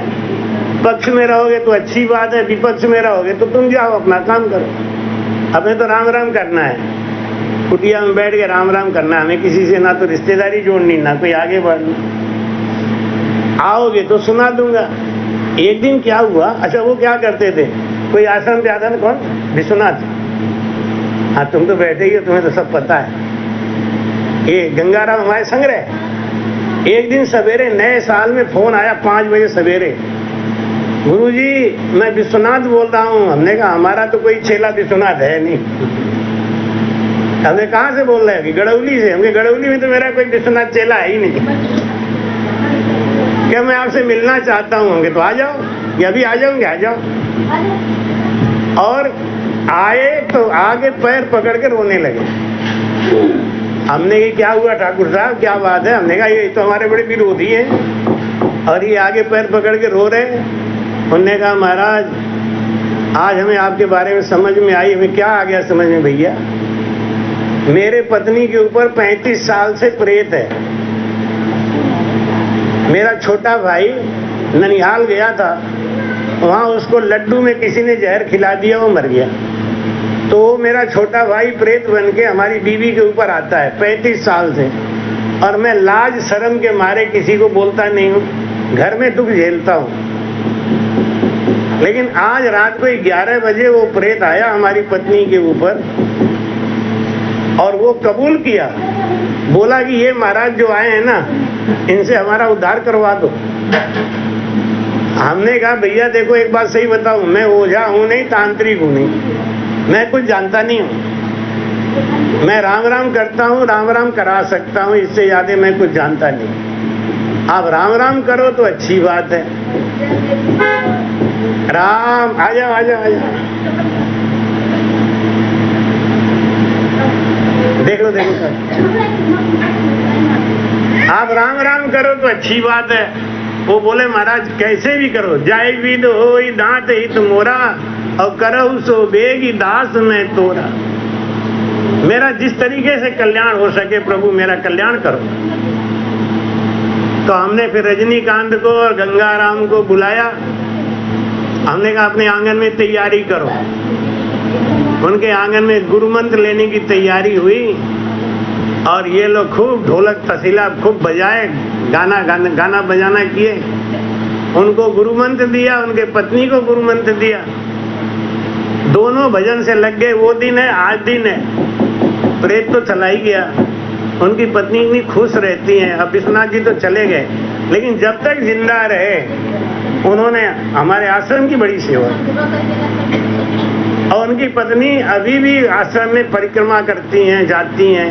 पक्ष में रहोगे तो अच्छी बात है, विपक्ष में रहोगे तो तुम जाओ अपना काम करो, हमें तो राम राम करना है। कुटिया में बैठ के राम राम करना, हमें किसी से ना तो रिश्तेदारी जोड़नी, ना कोई आगे बढ़नी। आओगे तो सुना दूंगा। एक दिन क्या हुआ, अच्छा वो क्या करते थे, कोई आश्रम पे आता ना, कौन? विश्वनाथ। हाँ तुम तो बैठे ही हो, तुम्हें तो सब पता है। ये गंगाराम हमारे संग रहे। एक दिन सवेरे नए साल में फोन आया 5 बजे सवेरे, गुरुजी मैं विश्वनाथ बोल रहा हूँ। हमने कहा हमारा तो कोई चेला विश्वनाथ है नहीं। हमने कहाँ से बोल रहे हैं? कि गड़ौली से। हमने गड़ौली में तो मेरा कोई विश्वनाथ चेला है ही नहीं। क्या मैं आपसे मिलना चाहता हूँ। हमने तो आ जाओ, या अभी आ जाओगे? आ जाओ। और आए तो आगे पैर पकड़ के रोने लगे। हमने कहा क्या हुआ ठाकुर साहब, क्या बात है? हमने कहा ये तो हमारे बड़े विरोधी हैं और ये आगे पैर पकड़ के रो रहे हैं। उन्होंने कहा महाराज आज हमें आपके बारे में समझ में आई। हमें क्या आ गया समझ में भैया? मेरे पत्नी के ऊपर 35 साल से प्रेत है। मेरा छोटा भाई ननिहाल गया था, वहाँ उसको लड्डू में किसी ने जहर खिला दिया, वो मर गया। तो मेरा छोटा भाई प्रेत बन के हमारी बीवी के ऊपर आता है 35 साल से, और मैं लाज शर्म के मारे किसी को बोलता नहीं हूँ, घर में दुख झेलता हूँ। लेकिन आज रात को 11 बजे वो प्रेत आया हमारी पत्नी के ऊपर, और वो कबूल किया, बोला कि ये महाराज जो आए हैं ना, इनसे हमारा उद्धार करवा दो। हमने कहा भैया देखो एक बात सही बताऊं, मैं ओझा हूं नहीं, तांत्रिक हूं नहीं, मैं कुछ जानता नहीं हूं। मैं राम राम करता हूं, राम राम करा सकता हूं, इससे ज्यादा मैं कुछ जानता नहीं। आप राम राम करो तो अच्छी बात है। राम आ जाओ आ जाओ आ जाओ, देखो देखो आप राम राम करो तो अच्छी बात है। वो बोले महाराज कैसे भी करो, जाय विद होई दांत हित मोरा, और करहु सो बेगी दास में तोरा। मेरा जिस तरीके से कल्याण हो सके प्रभु मेरा कल्याण करो। तो हमने फिर रजनीकांत को और गंगाराम को बुलाया। हमने कहा अपने आंगन में तैयारी करो। उनके आंगन में गुरु मंत्र लेने की तैयारी हुई, और ये लोग खूब ढोलक तसीला खूब बजाए, गाना बजाना किए। उनको गुरु मंत्र दिया, उनके पत्नी को गुरु मंत्र दिया। दोनों भजन से लग गए। वो दिन है आज दिन है। प्रेत तो चला ही गया, उनकी पत्नी इतनी खुश रहती हैं। अब विश्वनाथ जी तो चले गए, लेकिन जब तक जिंदा रहे उन्होंने हमारे आश्रम की बड़ी सेवा, और उनकी पत्नी अभी भी आश्रम में परिक्रमा करती हैं, जाती हैं।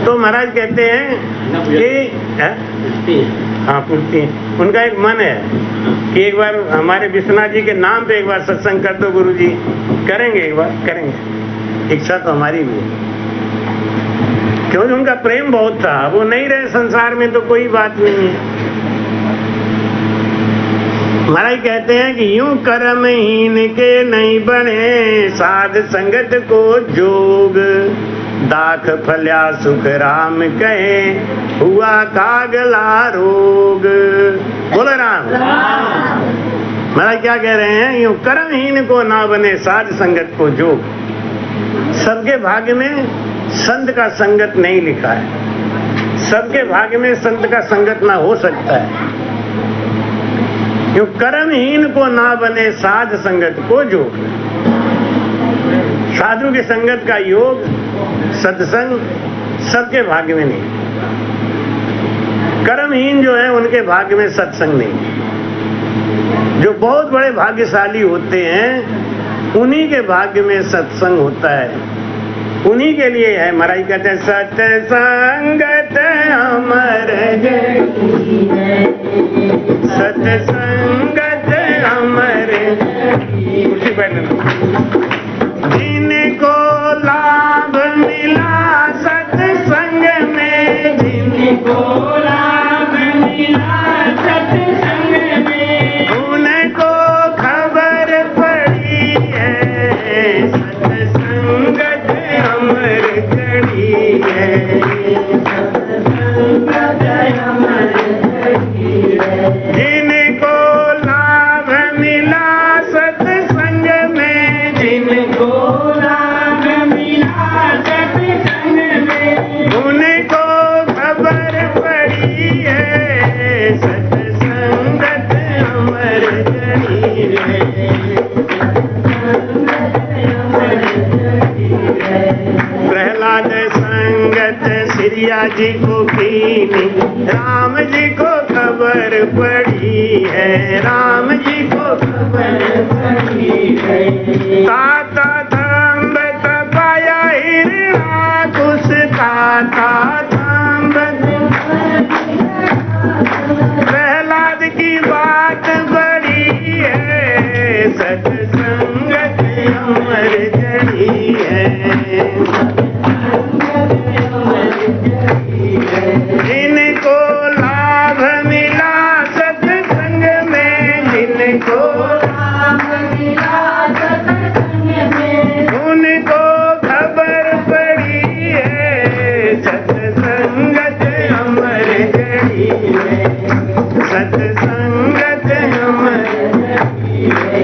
तो महाराज कहते हैं कि हाँ पूछती हैं, उनका एक मन है कि एक बार हमारे विश्वनाथ जी के नाम पे एक बार सत्संग कर दो गुरु जी। करेंगे, एक बार करेंगे, इच्छा तो हमारी भी है। क्योंकि उनका प्रेम बहुत था, वो नहीं रहे संसार में तो कोई बात नहीं है। महाराज कहते हैं कि यूं कर्महीन के नहीं बने साध संगत को जोग, दाख फल्या सुख राम कहे हुआ कागला रोग। बोलो राम। महाराज क्या कह रहे हैं, यूं कर्महीन को ना बने साध संगत को जोग। सबके भाग्य में संत का संगत नहीं लिखा है, सबके भाग्य में संत का संगत ना हो सकता है। क्यों कर्महीन को ना बने साध संगत को योग। साधु की संगत का योग सत्संग सबके भाग्य में नहीं। कर्महीन जो है उनके भाग्य में सत्संग नहीं। जो बहुत बड़े भाग्यशाली होते हैं उन्हीं के भाग्य में सत्संग होता है, उन्हीं के लिए है। महाराज कहते हैं सत्संगत अमर सत्संगत अमर कुर्सी बैठना। जिनको लाभ मिला सत्संग में, जिनको लाभ मिला सत्संग में, उनको खबर पड़ी है सत्संगत अमर घड़ी है। जिनको लाभ मिला सत्संग में, जिनको लाभ मिला सत्संग में, उनको खबर पड़ी है सत्संगत अमर घड़ी है। प्रहलाद संगत सिरिया जी को कीनी, राम जी को खबर पड़ी है, राम जी को खबर पड़ी है। ताता थम्ब तपाया हिरणा कुश, ताता थम्ब प्रहलाद की बात बड़ी है सत्संगत अमर घड़ी है। जिनको लाभ मिला सत्संग में, जिनको लाभ मिला सत्संग में, उनको खबर पड़ी है सत्संगत अमर घड़ी है, सत्संगत अमर घड़ी है।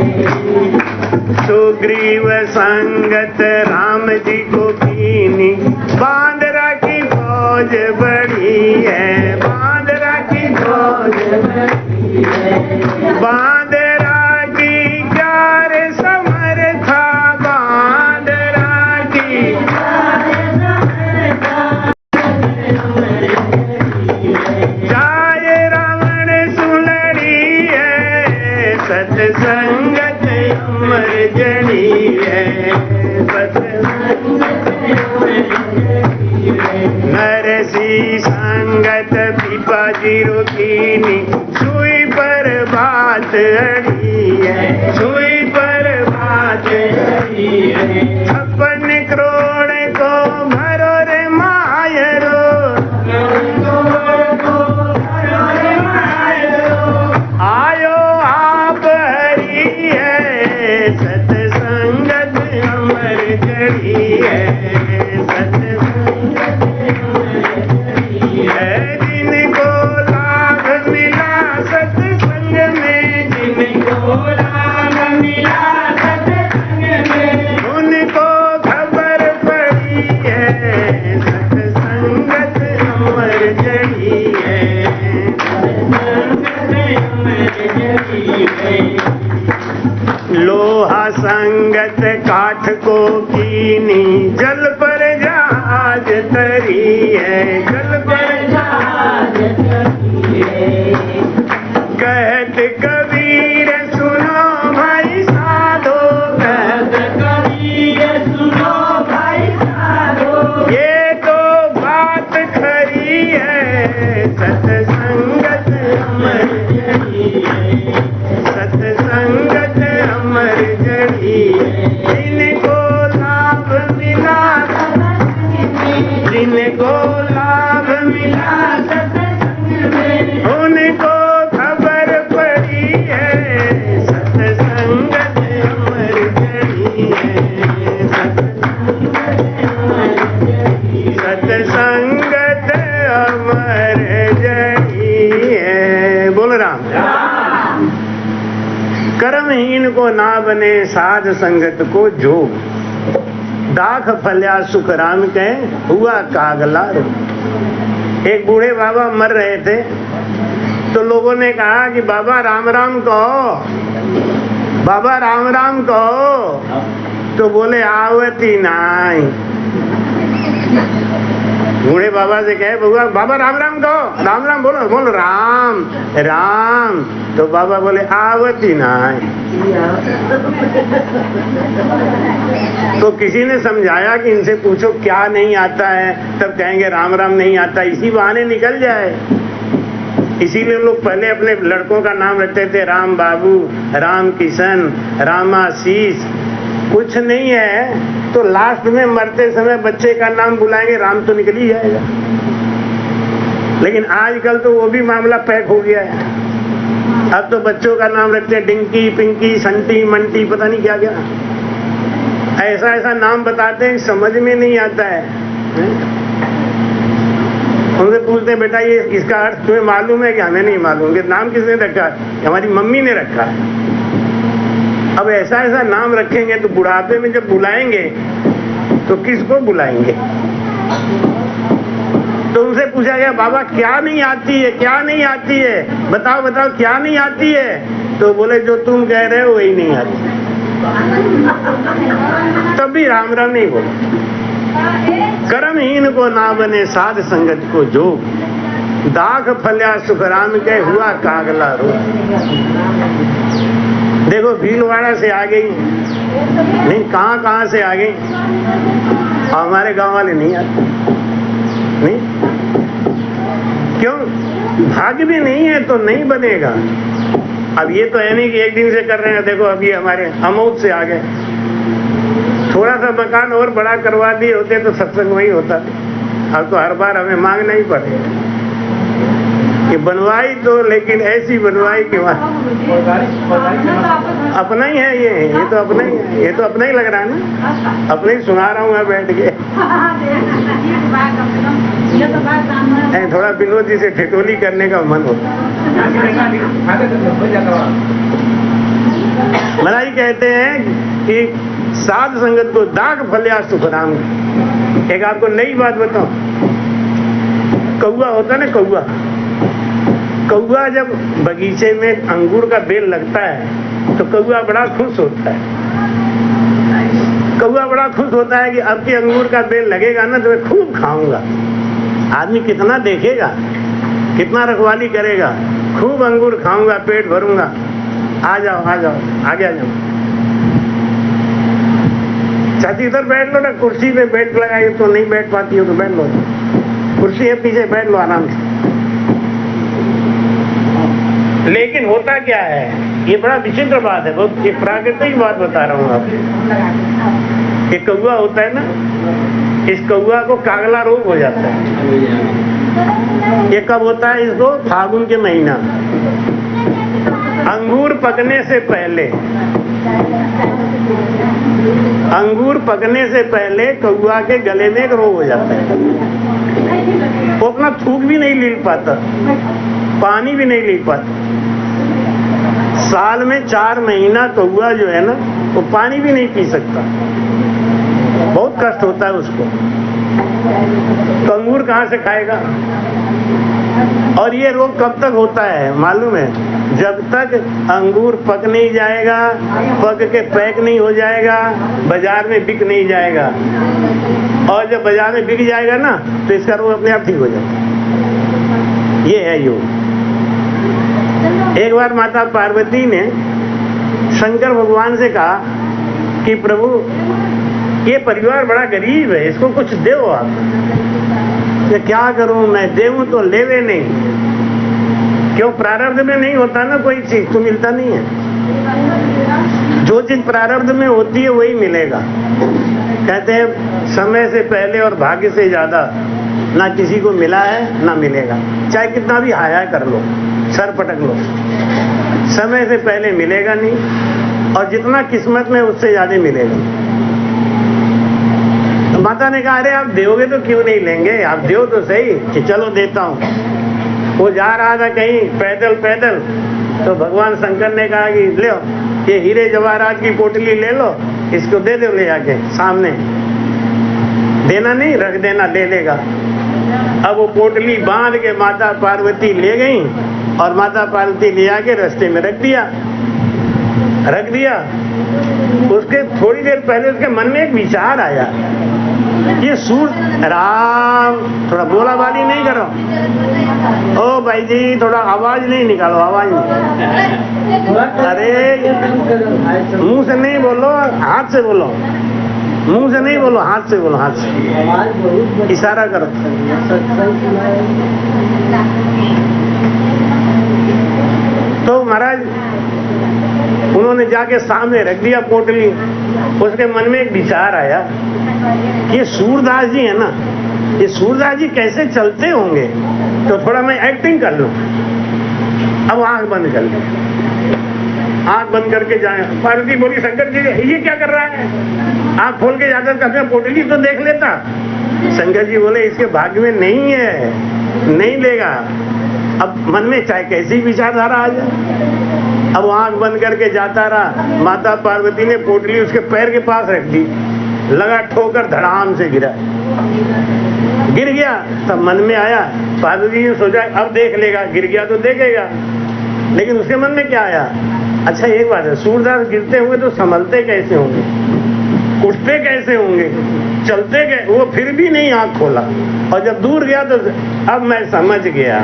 सुग्रीव संगत राम जी को कीनी, बांदरा की फौज बड़ी है, बांदरा की फौज बड़ी है। बांदरा की प्यार समर था, बांदरा की चाहे रावण सुलड़ी है सत्संगत अमर घड़ी है, नरसी संगत पीपा जी रुकीनी, सुई पर बात अड़ी है, सुई पर बात अड़ी है। 56 करोड़ को भरो रे मायरो, आयो आप हरी है सत्संगत अमर घड़ी है, सत्संगत अमर घड़ी है। जिनको लाभ मिला सत्संग में, जिनको लाभ मिला सत्संग में, उनको खबर पड़ी है सत्संगत अमर घड़ी है, सत्संगत अमर घड़ी है। लोहा संगत काठ को कीनी, जल पर जहाज तरी है, जल पर जहाज तरी है। कहत कबीर सुनो भाई साधो, कहत कबीर सुनो भाई साधो, ये तो बात खरी है सत्संगत अमर घड़ी है, सत्संगत अमर घड़ी है। जिनको लाभ मिला जिनको लाभ मिला सत्संग में, उनको खबर पड़ी है सत्संगत अमर जड़ी है, सत्संगत अमर जड़ी है। बोल राम। कर्महीन को ना बने साध संगत को जोग, दाख फल्या सुख राम के हुआ कागला। एक बूढ़े बाबा मर रहे थे तो लोगों ने कहा कि बाबा राम राम कहो, बाबा राम राम कहो। तो बोले आवती नाई। बूढ़े बाबा से कहे बाबा राम राम कहो, राम राम बोलो, बोलो राम राम। तो बाबा बोले आवती नाई। तो किसी ने समझाया कि इनसे पूछो क्या नहीं आता है, तब कहेंगे राम राम नहीं आता, इसी बहाने निकल जाए। इसीलिए लोग पहले अपने लड़कों का नाम रखते थे राम बाबू, राम किशन, रामाशीष। कुछ नहीं है तो लास्ट में मरते समय बच्चे का नाम बुलाएंगे, राम तो निकल ही जाएगा। लेकिन आजकल तो वो भी मामला पैक हो गया है। अब तो बच्चों का नाम रखते हैं डिंकी, पिंकी, संटी, मंटी, पता नहीं क्या क्या, ऐसा ऐसा नाम बताते हैं, समझ में नहीं आता है। उनसे पूछते हैं बेटा ये इसका अर्थ तुम्हें मालूम है? कि हमें नहीं मालूम। कि नाम किसने रखा? हमारी मम्मी ने रखा है। अब ऐसा ऐसा नाम रखेंगे तो बुढ़ापे में जब बुलाएंगे तो किसको बुलाएंगे? तो उनसे पूछा गया बाबा क्या नहीं आती है, क्या नहीं आती है, बताओ बताओ क्या नहीं आती है? तो बोले जो तुम कह रहे हो वही नहीं आती। तब भी राम राम नहीं बोले। कर्महीन को ना बने साध संगत को जोग, दाख फल्या सुख राम के हुआ कागला रो। देखो भीलवाड़ा से आ गई, नहीं कहाँ से आ गई, और हमारे गांव वाले नहीं आते। नहीं क्यों? भाग्य भी नहीं है तो नहीं बनेगा। अब ये तो है नहीं कि एक दिन से कर रहे हैं। देखो अभी हमारे अमौद से आ गए, थोड़ा सा मकान और बड़ा करवा दिए होते तो सत्संग वही होता। अब तो हर बार हमें मांगना ही पड़ेगा कि बनवाई तो, लेकिन ऐसी बनवाई कि अपना ही है। ये तो अपना ही है, ये तो अपना ही लग रहा है ना, अपना ही सुना रहा हूँ मैं बैठ के। थोड़ा विनोद जी से ठिठोली करने का मन होता। मलाई कहते हैं कि साध संगत को दाग फल्या सुख राम। एक आपको नई बात बताऊं, कौआ होता ना, कौआ जब बगीचे में अंगूर का बेल लगता है तो कौआ बड़ा खुश होता है। कौआ बड़ा खुश होता है कि अब के अंगूर का बेल लगेगा ना तो मैं खूब खाऊंगा। आदमी कितना देखेगा, कितना रखवाली करेगा, खूब अंगूर खाऊंगा, पेट भरूंगा। आ जाओ आगे आ जाओ, चाची इधर बैठ लो ना, कुर्सी पे बैठ लगाई तो नहीं बैठ पाती हो तो बैठ लो, कुर्सी है पीछे, बैठ लो आराम से। लेकिन होता क्या है, ये बड़ा विचित्र बात है, बहुत एक प्राकृतिक बात बता रहा हूँ आपको। ये कौआ होता है ना, इस कौआ को कागला रोग हो जाता है। ये कब होता है इसको? फागुन के महीना, अंगूर पकने से पहले। अंगूर पकने से पहले कौआ के गले में एक रोग हो जाता है। वो अपना थूक भी नहीं लील पाता, पानी भी नहीं लील पाता। साल में 4 महीना कौआ जो है ना वो पानी भी नहीं पी सकता, बहुत कष्ट होता है उसको। तो अंगूर कहाँ से खाएगा? और ये रोग कब तक होता है मालूम है? जब तक अंगूर पक नहीं जाएगा, पक के पैक नहीं हो जाएगा, बाजार में बिक नहीं जाएगा। और जब बाजार में बिक जाएगा ना तो इसका रोग अपने आप ठीक हो जाएगा। ये है योग। एक बार माता पार्वती ने शंकर भगवान से कहा कि प्रभु ये परिवार बड़ा गरीब है, इसको कुछ दो आप। कि क्या करूं मैं, देऊं तो लेवे नहीं। क्यों? प्रारब्ध में नहीं होता ना कोई चीज तो मिलता नहीं है। जो चीज प्रारब्ध में होती है वही मिलेगा। कहते हैं समय से पहले और भाग्य से ज्यादा ना किसी को मिला है ना मिलेगा। चाहे कितना भी हाय हाय कर लो, सर पटक लो, समय से पहले मिलेगा नहीं, और जितना किस्मत में उससे ज्यादा मिलेगा। तो माता ने कहा, अरे आप दोगे तो क्यों नहीं लेंगे, आप दो तो सही, कि चलो देता हूं। वो जा रहा था कहीं पैदल पैदल, तो भगवान शंकर ने कहा कि ले ये हीरे जवाहरात की पोटली ले लो, इसको दे दो ले आके सामने, देना नहीं, रख देना, ले लेगा। अब वो पोटली बांध के माता पार्वती ले गई, और माता पार्वती ले आके रास्ते में रख दिया। उसके थोड़ी देर पहले उसके मन में एक विचार आया, ये सूर्य राम, थोड़ा बोला बाली नहीं करो, ओ भाई जी थोड़ा आवाज नहीं निकालो, आवाज नहीं, अरे मुंह से नहीं बोलो, हाथ से बोलो, मुंह से नहीं बोलो, हाथ से बोलो, हाथ से इशारा करो। तो महाराज उन्होंने जाके सामने रख दिया पोटली। उसके मन में एक विचार आया कि ये सूरदास जी है ना, ये सूरदास जी कैसे चलते होंगे, तो थोड़ा मैं एक्टिंग कर लूं। अब आंख बंद कर ली, आंख बंद करके जाए। पार्वती बोली, शंकर जी ये क्या कर रहा है, आंख खोल के जाकर कहते पोटली तो देख लेता। शंकर जी बोले, इसके भाग्य में नहीं है, नहीं लेगा। अब मन में चाहे कैसी विचारधारा आ जाए। अब वो आंख बंद करके जाता रहा। माता पार्वती ने पोटली उसके पैर के पास रख दी, लगा ठोकर, धड़ाम से गिरा, गिर गया। तब मन में आया, पार्वती ने सोचा अब देख लेगा, गिर गया तो देखेगा। लेकिन उसके मन में क्या आया, अच्छा एक बात है, सूरदास गिरते हुए तो संभलते कैसे होंगे, उठते कैसे होंगे, चलते कैसे, वो फिर भी नहीं आंख खोला। और जब दूर गया तो अब मैं समझ गया,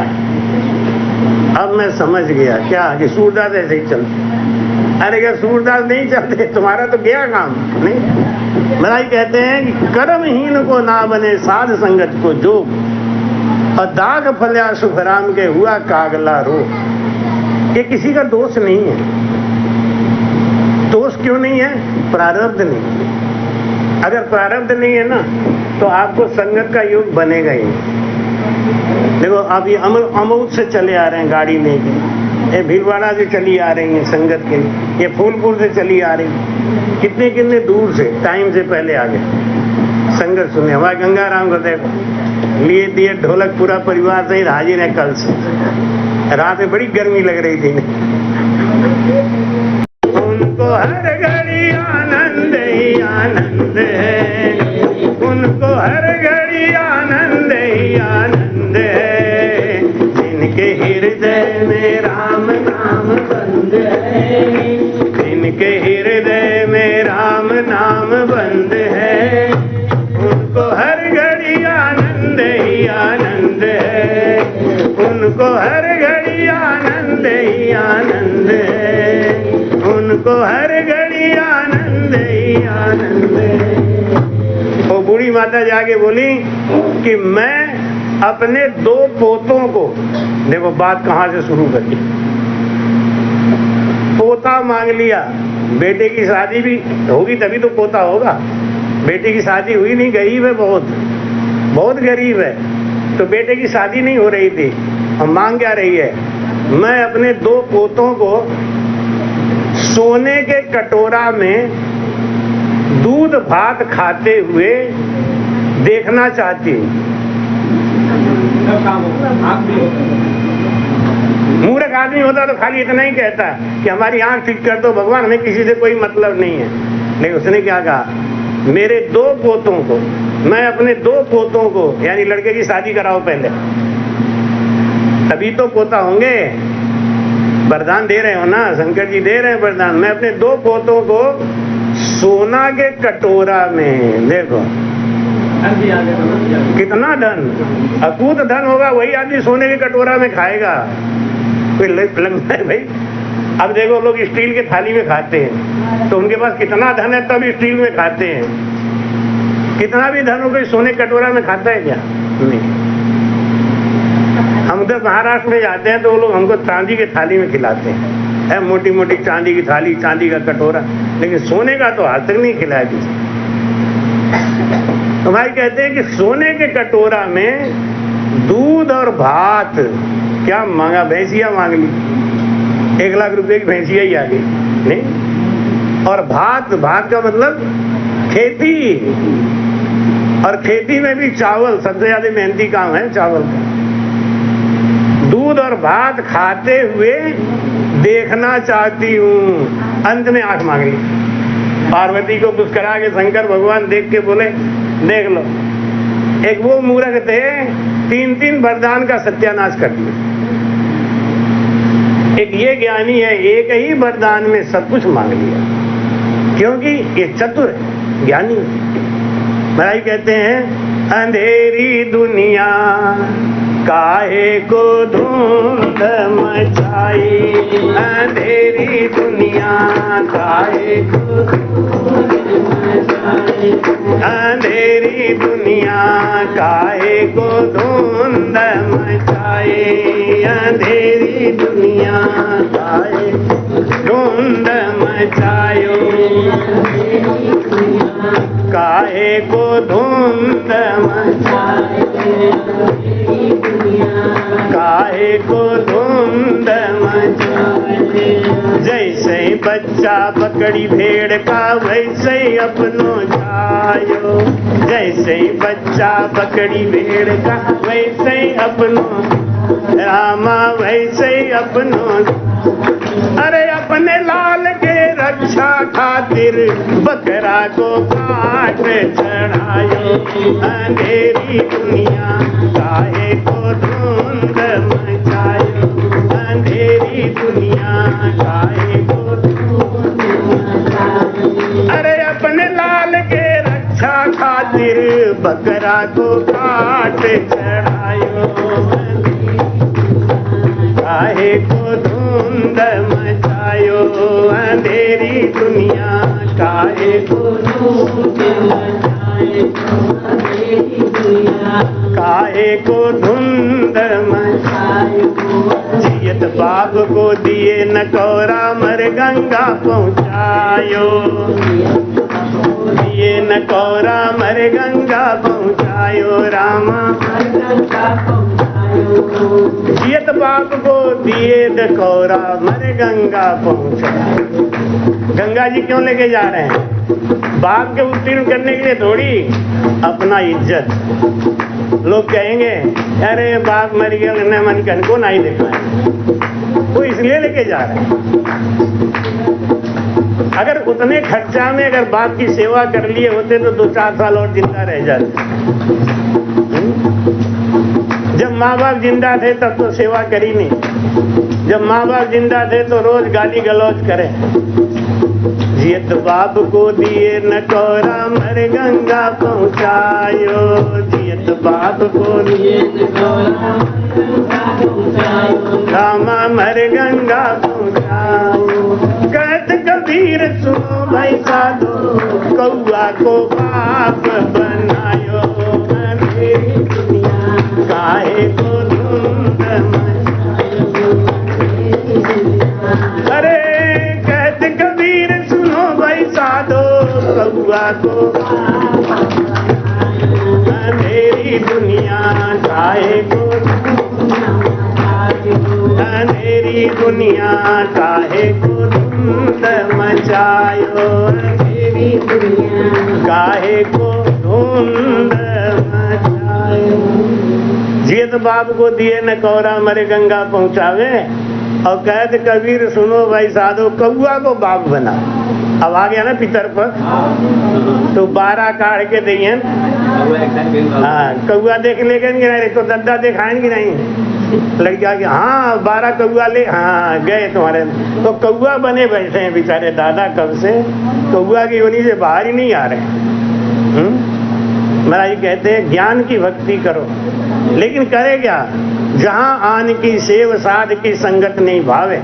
अब मैं समझ गया क्या, कि सूरदास ऐसे ही चलते। अरे क्या सूरदास नहीं चलते, तुम्हारा तो गया काम नहीं। महाराज कहते हैं कि कर्महीन को ना बने साध संगत को जोग, और दाग फल्या सुखराम के हुआ कागला रोग। ये किसी का दोष नहीं है। दोष क्यों नहीं है, प्रारब्ध नहीं। अगर प्रारब्ध नहीं है ना, तो आपको संगत का योग बनेगा ही। देखो आप ये अमौद से चले आ रहे हैं गाड़ी लेके, ये भीलवाड़ा से चली आ रही है संगत के, ये फूलपुर से चली आ रही, कितने कितने दूर से, टाइम से पहले आ गए संगत सुने। हमारे गंगाराम को देखो, लिए दिए ढोलक, पूरा परिवार सहित हाजिर है कल से। रात में बड़ी गर्मी लग रही थी। उनको हर घड़ी आनंद ही आनंद है, उनको हर घड़ी आनंद ही आनंद है, जिनके हृदय में राम नाम बंद है, जिनके हृदय में राम नाम बंद है, उनको हर घड़ी आनंद ही आनंद है, उनको हर घड़ी आनंद ही आनंद है, उनको हर घड़ी आनंद ही आनंद है। वो बूढ़ी माता जाके बोली कि मैं अपने 2 पोतों को, देखो बात कहां से शुरू करी, पोता मांग लिया। बेटे की शादी भी होगी तभी तो पोता होगा। बेटे की शादी हुई नहीं, गरीब है, बहुत बहुत गरीब है, तो बेटे की शादी नहीं हो रही थी। और मांग क्या रही है, मैं अपने 2 पोतों को सोने के कटोरा में दूध भात खाते हुए देखना चाहती हूँ। मूर्ख आदमी होता तो खाली इतना ही कहता कि हमारी आंख ठीक कर दो भगवान, हमें किसी से कोई मतलब नहीं है। लेकिन उसने क्या कहा, मेरे 2 पोतों को, मैं अपने 2 पोतों को, यानी लड़के की शादी कराओ पहले, तभी तो पोता होंगे। वरदान दे रहे हो ना, शंकर जी दे रहे हैं वरदान। मैं अपने 2 पोतों को सोना के कटोरा में, देखो कितना धन, अकूत धन होगा, वही आदमी सोने के कटोरा में खाएगा। कोई लगता है भाई। अब देखो लोग स्टील के थाली में खाते हैं, तो उनके पास कितना धन है तब स्टील में खाते हैं। कितना भी धन हो कोई सोने के कटोरा में खाता है क्या? नहीं। हम उधर महाराष्ट्र में जाते हैं तो वो लोग हमको चांदी के थाली में खिलाते हैं, मोटी मोटी चांदी की थाली, चांदी का कटोरा, लेकिन सोने का तो आज तक नहीं खिलाया किसी। तो भाई कहते हैं कि सोने के कटोरा में दूध और भात, क्या मांगा? भैंसिया मांग ली, 1 लाख रुपए की भैंसिया ही आ गई नहीं। और भात, भात का मतलब खेती, और खेती में भी चावल सबसे ज्यादा मेहनती काम है, चावल का। दूध और भात खाते हुए देखना चाहती हूँ। अंत में आंख मांग ली। पार्वती को पुष्करा के शंकर भगवान देख के बोले, देख लो, एक वो मूर्ख थे 3 वरदान का सत्यानाश कर दिया, एक ये ज्ञानी है एक ही वरदान में सब कुछ मांग लिया, क्योंकि ये चतुर है, ज्ञानी है। महाराज कहते हैं अंधेरी दुनिया काहे को धुंध मचाई, अंधेरी दुनिया काहे को अंधेरी दुनिया काहे को धुंध मचाई, अंधेरी दुनिया काहे धुंध मचायो, काहे को धुंध मचायो, काहे को धुंध मचाए। जैसे बच्चा पकड़ी भेड़ का वैसे अपनो जायो, जैसे बच्चा पकड़ी भेड़ का वैसे अपनो रामा, वैसे अपनो। अरे अपने लाल के रक्षा खातिर बकरा को काट चढ़ायो, अंधेरी दुनिया काहे को धुंध मचायो, अंधेरी दुनिया काहे को धुंध मचायो। अरे अपने लाल के रक्षा खातिर बकरा को काट चढ़ायो, काहे को धुंध मचायो, अंधेरी दुनिया काहे को धुंध मचायो, काहे को धुंध मचायो। जियत बाप को दिए नकौरा मर गंगा पहुँचायो, दिए नकौरा मर गंगा पहुँचायो, रामा जियत बाप को दिए नकौरा मर गंगा पहुँचायो। गंगा जी क्यों लेके जा रहे हैं? बाप के उत्तीर्ण करने के लिए थोड़ी, अपना इज्जत। लोग कहेंगे अरे बाप मर गया न मन कन को नहीं देखना है, वो इसलिए लेके जा रहे हैं। अगर उतने खर्चा में अगर बाप की सेवा कर लिए होते तो 2-4 साल और जिंदा रह जाते। जब माँ बाप जिंदा थे तब तो सेवा करी नहीं, जब माँ बाप जिंदा थे तो रोज गाली गलौज करे। जियत बाप को दिए नकौरा मर गंगा पहुँचायो, जियत बाप को दिए नकौरा रामा मर गंगा पहुँचायो। कहत कबीर सुनो भाई साधो, कौआ को बाप बनायो, अंधेरी दुनिया काहे को धुंध मचायो। अरे कहत कबीर सुनो भाई साधो, कौआ को अंधेरी दुनिया काहे को, अंधेरी दुनिया काहे को धुंध मचायो, अंधेरी दुनिया काहे को धुंध मचायो। जियत बाप को दिए नकौरा मरे गंगा पहुँचावे, और कहते कबीर सुनो भाई साधो, कौआ को बाप बना। अब आ गया ना पितर पर, तो 12 काढ़ के दिए। हाँ, कौआ देख लेंगे नहीं तो दद्दा दिखाएंगे नहीं। लड़का कि हाँ 12 कौआ ले, हाँ गए तुम्हारे। तो कौआ बने बैठे हैं बेचारे दादा कब से, कौआ की योनि से बाहर ही नहीं आ रहे। महाराज कहते हैं ज्ञान की भक्ति करो, लेकिन करे क्या? जहाँ आन की सेव साध की संगत नहीं भावे।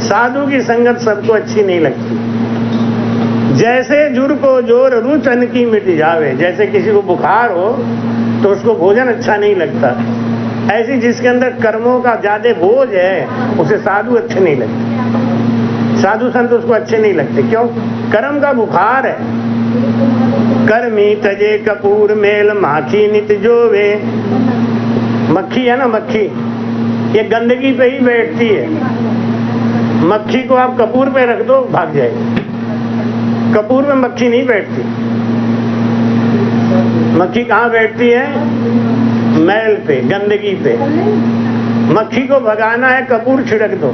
साधु की संगत सबको अच्छी नहीं लगती। जैसे जुर को जोर रुचन की मिट जावे, जैसे किसी को बुखार हो तो उसको भोजन अच्छा नहीं लगता, ऐसी जिसके अंदर कर्मों का ज्यादा बोझ है उसे साधु अच्छे नहीं लगते। साधु संत उसको अच्छे नहीं लगते। क्यों? कर्म का बुखार है, कर्मी तजे कपूर मेल माखी नित जोवे। मक्खी है ना, मक्खी ये गंदगी पे ही बैठती है। मक्खी को आप कपूर पे रख दो, भाग जाएगी। कपूर में मक्खी नहीं बैठती। मक्खी कहाँ बैठती है? मैल पे, गंदगी पे। मक्खी को भगाना है, कपूर छिड़क दो,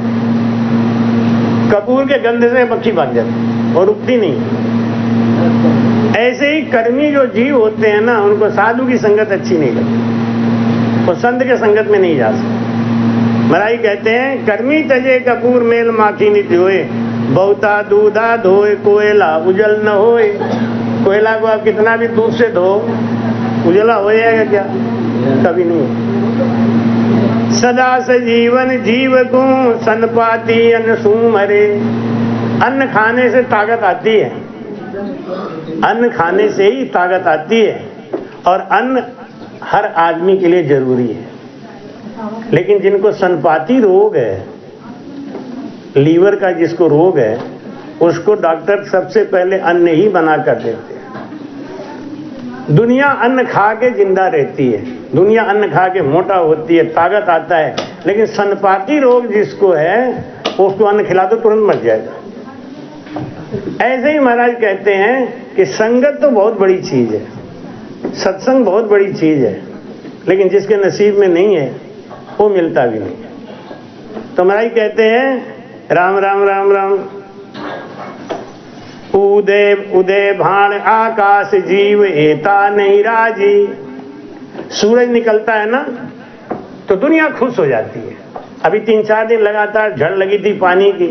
कपूर के गंदे से मक्खी भाग जाती और रुकती नहीं। ऐसे ही कर्मी जो जीव होते हैं ना, उनको साधु की संगत अच्छी नहीं लगती, वो संत के संगत में नहीं जा सकते। महाराज कहते हैं कर्मी तजे कपूर मेल माखी नित होए, बहुता दूधा धोए कोयला उजल न होए। कोयला को आप कितना भी दूध से धो, उजला हो जाएगा क्या? कभी नहीं। सदा सजीवन जीव को सन पाती अन्न सुमरे। अन्न खाने से ताकत आती है, अन्न खाने से ही ताकत आती है, और अन्न हर आदमी के लिए जरूरी है। लेकिन जिनको सनपाती रोग है, लीवर का जिसको रोग है, उसको डॉक्टर सबसे पहले अन्न ही बना कर देते हैं। दुनिया अन्न खा के जिंदा रहती है, दुनिया अन्न खा के मोटा होती है, ताकत आता है, लेकिन सनपाती रोग जिसको है उसको अन्न खिला दो तुरंत मर जाएगा। ऐसे ही महाराज कहते हैं कि संगत तो बहुत बड़ी चीज है, सत्संग बहुत बड़ी चीज है, लेकिन जिसके नसीब में नहीं है वो मिलता भी नहीं। तो महाराज कहते हैं राम राम राम राम। उदय उदय भाण आकाश जीव एता नहीं राजी। सूरज निकलता है ना तो दुनिया खुश हो जाती है। अभी 3-4 दिन लगातार झड़ लगी थी पानी की,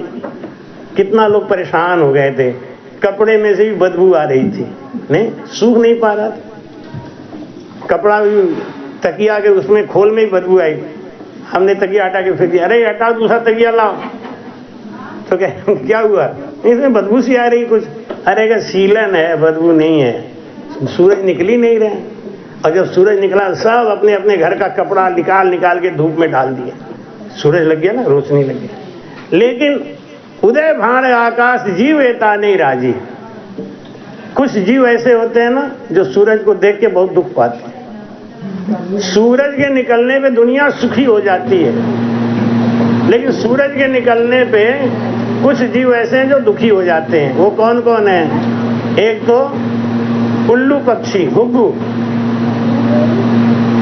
कितना लोग परेशान हो गए थे, कपड़े में से भी बदबू आ रही थी, नहीं सूख नहीं पा रहा था कपड़ा, तकिया के उसमें खोल में ही बदबू आई। हमने तकिया हटा के फेंक दिया, अरे हटाओ दूसरा तकिया लाओ। तो क्या हुआ? इसमें बदबू सी आ रही कुछ। अरे का सीलन है, बदबू नहीं है, सूरज निकल ही नहीं रहे। और जब सूरज निकला सब अपने अपने घर का कपड़ा निकाल निकाल के धूप में डाल दिया, सूरज लग गया ना, रोशनी लग गई। लेकिन उदय भाण आकाश जीव एता नहीं राजी। कुछ जीव ऐसे होते हैं ना जो सूरज को देख के बहुत दुख पाते हैं। सूरज के निकलने पे दुनिया सुखी हो जाती है, लेकिन सूरज के निकलने पे कुछ जीव ऐसे हैं जो दुखी हो जाते हैं। वो कौन कौन है? एक तो उल्लू पक्षी, घुघू।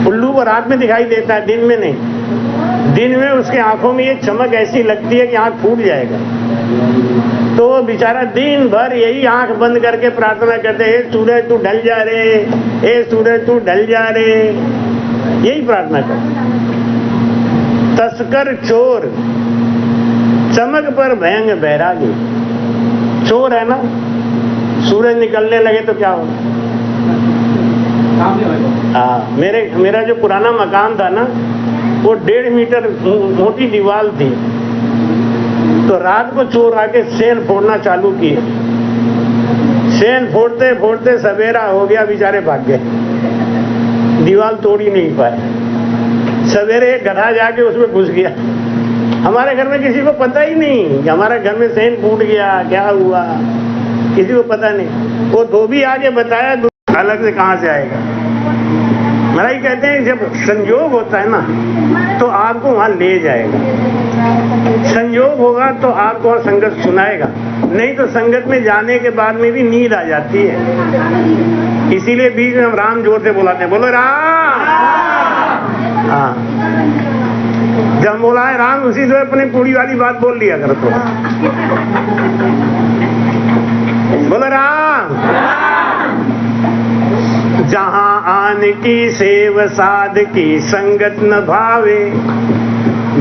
उल्लू को रात में दिखाई देता है, दिन में नहीं। दिन में उसके आंखों में ये चमक ऐसी लगती है कि आंख फूट जाएगा। तो वो बेचारा दिन भर यही आंख बंद करके प्रार्थना करते, हे सूरज तू ढल जा रे, हे सूरज तू ढल जा रे, यही प्रार्थना करते। तस्कर चोर चमक पर भयंग बैरागी। चोर है ना, सूरज निकलने लगे तो क्या हो? हाँ, मेरा जो पुराना मकान था ना, वो 1.5 मीटर मोटी दीवार थी। तो रात को चोर आके सेन फोड़ना चालू किए। सेन फोड़ते फोड़ते सवेरा हो गया, बेचारे भाग गए, दीवार तोड़ ही नहीं पाए। सवेरे एक गधा जाके उसमें घुस गया। हमारे घर में किसी को पता ही नहीं कि हमारे घर में सेन फूट गया, क्या हुआ, किसी को पता नहीं। वो धोबी आके बताया, अलग से कहाँ से आएगा। महाराज कहते हैं जब संयोग होता है ना तो आपको वहां ले जाएगा। संयोग होगा तो आपको वहां संगत सुनाएगा, नहीं तो संगत में जाने के बाद में भी नींद आ जाती है। इसीलिए बीच में हम राम जोर से बुलाते हैं, बोलो राम। हाँ, जब बोला है राम, उसी से अपनी पूरी वाली बात बोल लिया करो। तो बोलो राम। जहां आन की सेव साध की संगत न भावे,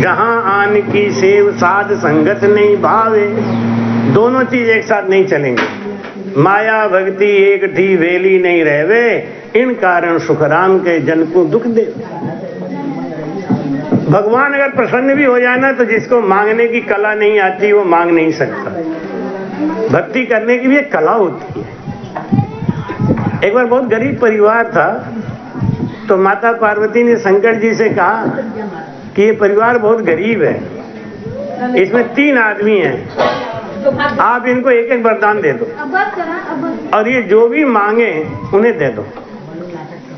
जहां आन की सेव साध संगत नहीं भावे। दोनों चीज एक साथ नहीं चलेंगे। माया भक्ति एक ठी वेली नहीं रहवे, इन कारण सुखराम के जन को दुख दे। भगवान अगर प्रसन्न भी हो जाए ना तो जिसको मांगने की कला नहीं आती वो मांग नहीं सकता। भक्ति करने की भी एक कला होती है। एक बार बहुत गरीब परिवार था, तो माता पार्वती ने शंकर जी से कहा कि ये परिवार बहुत गरीब है, इसमें 3 आदमी हैं, आप इनको एक एक वरदान दे दो और ये जो भी मांगे उन्हें दे दो।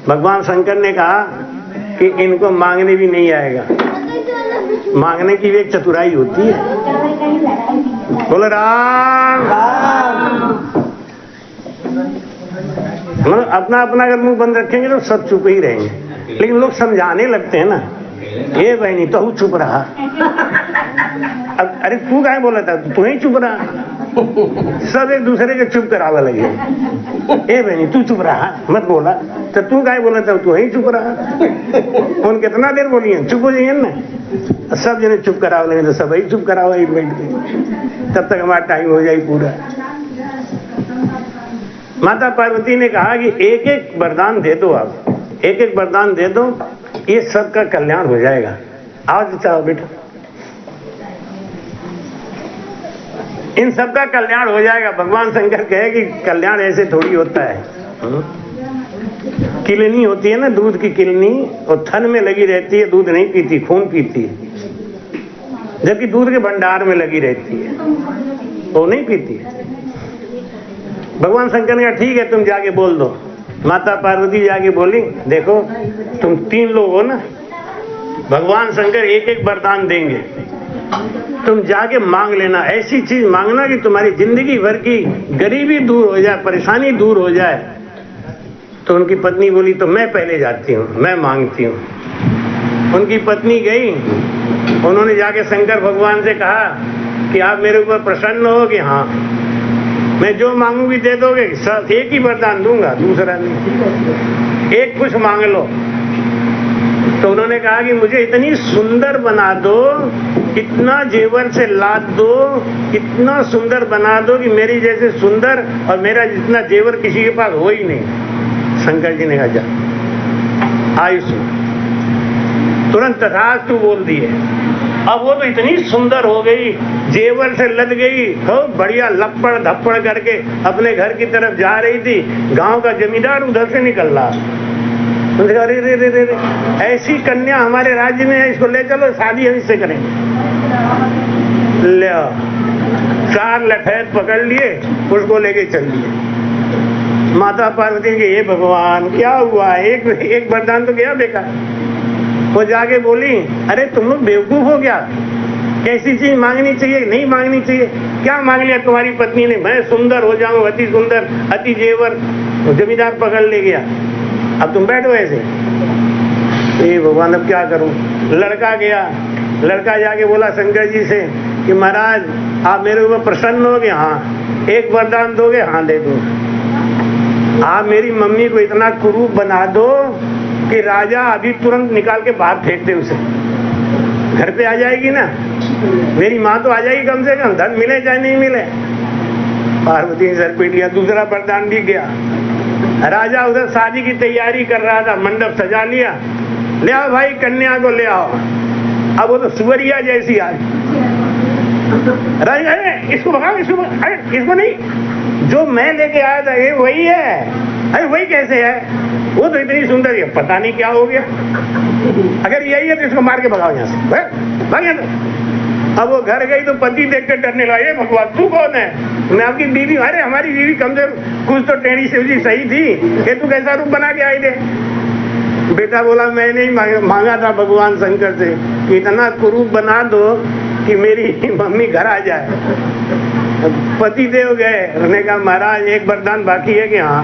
भगवान शंकर ने कहा कि इनको मांगने भी नहीं आएगा, मांगने की भी एक चतुराई होती है। बोलो राम। मतलब अपना अपना अगर मुंह बंद रखेंगे तो सब चुप ही रहेंगे, लेकिन लोग समझाने लगते हैं ना, ये बहनी तो चुप रहा। अब अरे तू क्या बोला था, तू ही चुप रहा। सब एक दूसरे के चुप करावा लगे। ए बहनी तू चुप रहा, मत बोला। तो तू क्या बोला था, तू ही चुप रहा। कौन कितना देर बोलिए, चुप हो जाइए ना। सब जने चुप करावा लगे तो सब ही चुप करावा एक बैठ के, तब तक हमारा टाइम हो जाए पूरा। माता पार्वती ने कहा कि एक एक वरदान दे दो, आप एक एक वरदान दे दो, ये सबका कल्याण हो जाएगा। आओ चाहो बेटा, इन सबका कल्याण हो जाएगा। भगवान शंकर कहे कि कल्याण ऐसे थोड़ी होता है। किलनी होती है ना, दूध की किलनी, और थन में लगी रहती है, दूध नहीं पीती, खून पीती है, जबकि दूध के भंडार में लगी रहती है, वो नहीं पीती है। भगवान शंकर ने कहा ठीक है, तुम जाके बोल दो। माता पार्वती जाके बोली, देखो तुम 3 लोग हो ना, भगवान शंकर एक एक वरदान देंगे, तुम जाके मांग लेना। ऐसी चीज मांगना कि तुम्हारी जिंदगी भर की गरीबी दूर हो जाए, परेशानी दूर हो जाए। तो उनकी पत्नी बोली, तो मैं पहले जाती हूँ, मैं मांगती हूँ। उनकी पत्नी गई, उन्होंने जाके शंकर भगवान से कहा कि आप मेरे ऊपर प्रसन्न हो कि हाँ, मैं जो मांगूंगी दे दोगे। सब एक ही वरदान दूंगा, दूसरा नहीं, एक कुछ मांग लो। तो उन्होंने कहा कि मुझे इतनी सुंदर बना दो, इतना जेवर से लाद दो, इतना सुंदर बना दो कि मेरी जैसे सुंदर और मेरा जितना जेवर किसी के पास हो ही नहीं। शंकर जी ने कहा जा आयुष, तुरंत तथास्तु बोल दिए। अब वो तो इतनी सुंदर हो गई, जेवर से लद गई, हो बढ़िया लपड़ धप्पड़ करके अपने घर की तरफ जा रही थी। गांव का जमींदार उधर से निकल रहा। अरे रे रे रे, ऐसी कन्या हमारे राज्य में है, इसको ले चलो, शादी हम इससे करेंगे। ले 4 लठैत पकड़ लिए, उसको लेके चल दिए। माता पार्वती के, ये भगवान क्या हुआ, एक वरदान तो गया बेकार। वो जाके बोली, अरे तुम लोग बेवकूफ हो क्या, कैसी चीज मांगनी चाहिए नहीं मांगनी चाहिए। क्या मांग लिया तुम्हारी पत्नी ने, मैं सुंदर हो जाऊं, अति सुंदर, अति जेवर। जमींदार पकड़ ले गया, अब तुम बैठो ऐसे। ये भगवान अब क्या करूं। लड़का गया, लड़का जाके बोला शंकर जी से कि महाराज आप मेरे ऊपर प्रसन्न हो गए, हाँ एक वरदान दोगे, हाँ दे दो। आप मेरी मम्मी को इतना कुरूप बना दो कि राजा अभी तुरंत निकाल के बाहर फेंक दे उसे। घर पे आ जाएगी ना, मेरी माँ तो आ जाएगी कम से कम, धन मिले चाहे नहीं मिले। पार्वती ने सर पीट लिया। दूसरा वरदान भी गया। राजा उधर शादी की तैयारी कर रहा था, मंडप सजा लिया, ले आओ भाई कन्या को ले आओ। अब वो तो सुवरिया जैसी आज। राजा इसको भगाओ, इसको नहीं, जो मैं लेके आया था ये वही है। अरे वही कैसे है, वो तो इतनी सुंदर है, पता नहीं क्या हो गया। अगर यही है तो इसको मार के भगाओ यहाँ से, भाग यहाँ से। अब वो घर गई तो पति देख कर डरने लगा, ये भगवान तू कौन है, मैं आपकी बीवी। अरे हमारी बीवी कम से कुछ तो टेढ़ी सेवजी सही थी, ये तू कैसा रूप बना के आई दे। बेटा बोला मैंने ही मांगा था भगवान शंकर से कि इतना कुरूप बना दो कि मेरी मम्मी घर आ जाए। पति देव गए, उन्होंने कहा महाराज एक वरदान बाकी है कि हाँ,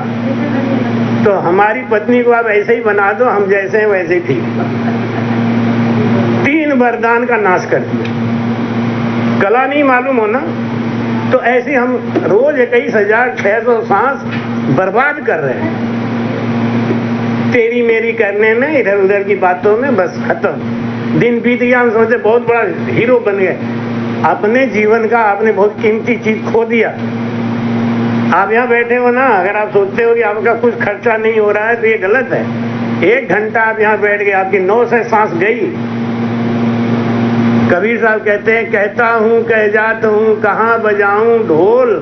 तो हमारी पत्नी को आप ऐसे ही बना दो, हम जैसे हैं वैसे ही ठीक। 3 वरदान का नाश कर दिया। कला नहीं मालूम हो ना, तो ऐसे हम रोज 21,600 सांस बर्बाद कर रहे हैं, तेरी मेरी करने में, इधर उधर की बातों में, बस खत्म। दिन बीत गया, हम समझते बहुत बड़ा हीरो बन गए। अपने जीवन का आपने बहुत कीमती चीज खो दिया। आप यहाँ बैठे हो ना, अगर आप सोचते हो कि आपका कुछ खर्चा नहीं हो रहा है तो ये गलत है। 1 घंटा आप यहाँ बैठ गए, आपकी 9 से सांस गई। कबीर साहब कहते हैं, कहता हूँ कह जाता हूँ, कहाँ बजाऊं ढोल,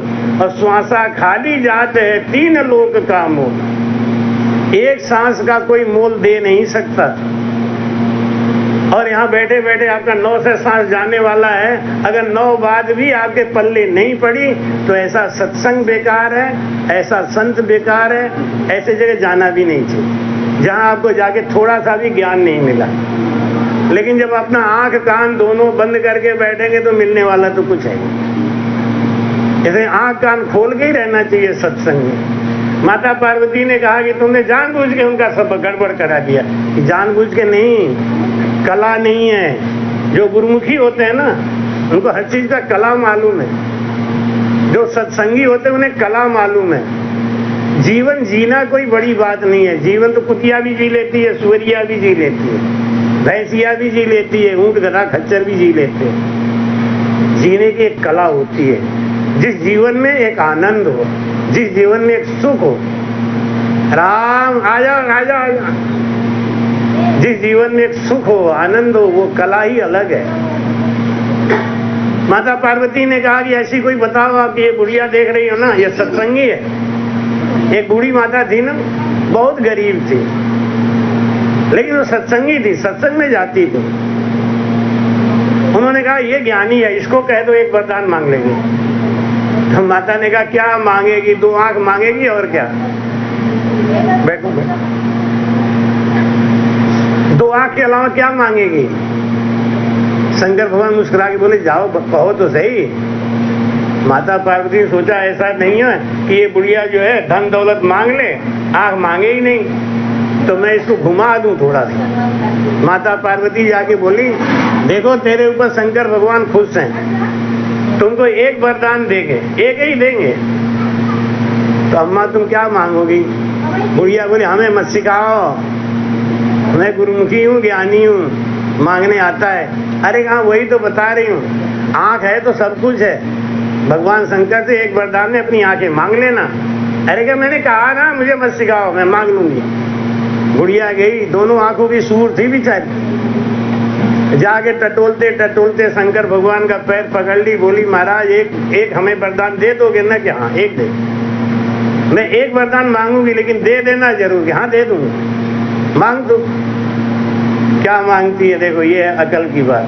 और श्वासा खाली जाते है 3 लोक का मोल। एक सांस का कोई मोल दे नहीं सकता। और यहाँ बैठे बैठे आपका 9 से सांस जाने वाला है, अगर 9 बाद भी आपके पल्ले नहीं पड़ी तो ऐसा सत्संग बेकार है, ऐसा संत बेकार है, ऐसे जगह जाना भी नहीं चाहिए जहाँ आपको जाके थोड़ा सा भी ज्ञान नहीं मिला। लेकिन जब अपना आंख कान दोनों बंद करके बैठेंगे तो मिलने वाला तो कुछ है। इसलिए आंख कान खोल के ही रहना चाहिए सत्संग में। माता पार्वती ने कहा कि तुमने जानबूझ के उनका सब गड़बड़ करा दिया। जानबूझ के नहीं, कला नहीं है। जो गुरुमुखी होते हैं ना, उनको हर चीज का कला मालूम है। जो सत्संगी होते हैं उन्हें कला मालूम है। जीवन जीना कोई बड़ी बात नहीं है। जीवन तो कुतिया भी जी लेती है, सुअरिया भी जी लेती है, भैंसिया भी जी लेती है, ऊंट गधा खच्चर भी जी लेते हैं। जीने की एक कला होती है। जिस जीवन में एक आनंद हो, जिस जीवन में एक सुख हो, राम आजा आजा आजा, जिस जीवन में एक सुख हो, आनंद हो, वो कला ही अलग है। माता पार्वती ने कहा कि ऐसी कोई बताओ आप, ये बुढ़िया देख रही हो ना, ये सत्संगी है। एक बूढ़ी माता थी ना, बहुत गरीब थी, लेकिन वो सत्संगी थी, सत्संग में जाती थी। उन्होंने कहा ये ज्ञानी है, इसको कह दो एक वरदान मांग लेंगे। तो माता ने कहा क्या मांगेगी? 2 आंख मांगेगी और क्या? बैठो बैठो। 2 आंख के अलावा क्या मांगेगी? शंकर भगवान मुस्कुरा के बोले जाओ कहो तो सही। माता पार्वती ने सोचा ऐसा नहीं है कि ये बुढ़िया जो है धन दौलत मांग ले, आंख मांगे ही नहीं, तो मैं इसको घुमा दूं थोड़ा सा। माता पार्वती जाके बोली देखो तेरे ऊपर शंकर भगवान खुश हैं, तुमको एक वरदान देंगे, एक ही देंगे। तो अम्मा तुम क्या मांगोगी? बुढ़िया बोली हमें मत सिखाओ, मैं गुरुमुखी हूँ, ज्ञानी हूँ, मांगने आता है। अरे कहाँ, वही तो बता रही हूँ, आंख है तो सब कुछ है। भगवान शंकर से एक वरदान में अपनी आंखें मांग लेना। अरे क्या, मैंने कहा ना मुझे मत सिखाओ, मैं मांग लूंगी। बुढ़िया गई, दोनों आंखों की सूर थी बेचारी, जाके टटोलते टटोलते शंकर भगवान का पैर पकड़ ली, बोली महाराज एक हमें वरदान दे दोगे ना? कि हाँ एक दे। मैं एक वरदान मांगूंगी लेकिन दे देना जरूर। हाँ दे दूंगी, मांग दो। क्या मांगती है देखो, ये है अकल की बात।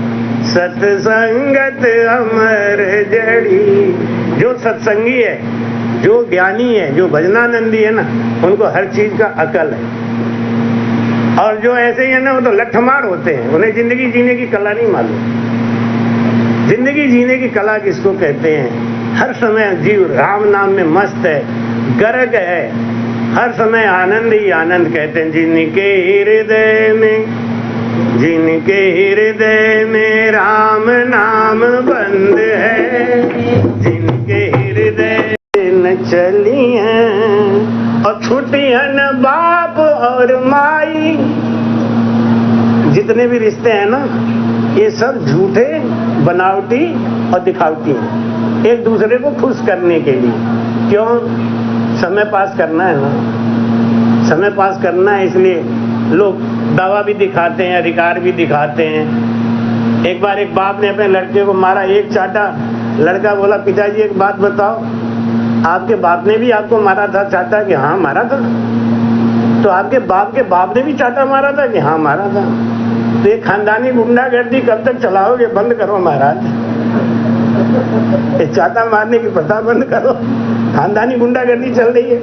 सत्संगत अमर जड़ी। जो सत्संगी है, जो ज्ञानी है, जो भजनानंदी है ना, उनको हर चीज का अकल है। और जो ऐसे ही है ना, वो तो लठमार होते हैं, उन्हें जिंदगी जीने की कला नहीं मालूम। जिंदगी जीने की कला किसको कहते हैं? हर समय जीव राम नाम में मस्त है, गर्क है, हर समय आनंद ही आनंद कहते हैं। जिनके हृदय में राम नाम बंद है, जिनके हृदय न चली हैं और छुट्टियां न बाप और माई। जितने भी रिश्ते हैं ना, ये सब झूठे, बनावटी और दिखावटी हैं, एक दूसरे को खुश करने के लिए। क्यों? समय पास करना है ना, समय पास करना है, इसलिए लोग दावा भी दिखाते हैं, अधिकार भी दिखाते हैं। एक बार एक बाप ने अपने लड़के को मारा, एक चाटा। लड़का बोला पिताजी एक बात बताओ, आपके बाप ने भी आपको मारा था चाटा? कि हाँ मारा था। तो आपके बाप ने भी चाटा मारा था? कि हाँ मारा था। तो ये खानदानी गुंडागर्दी कब तक चलाओगे? बंद करो महाराज, ये चाटा मारने की प्रथा बंद करो। खानदानी गुंडागर्दी चल रही है,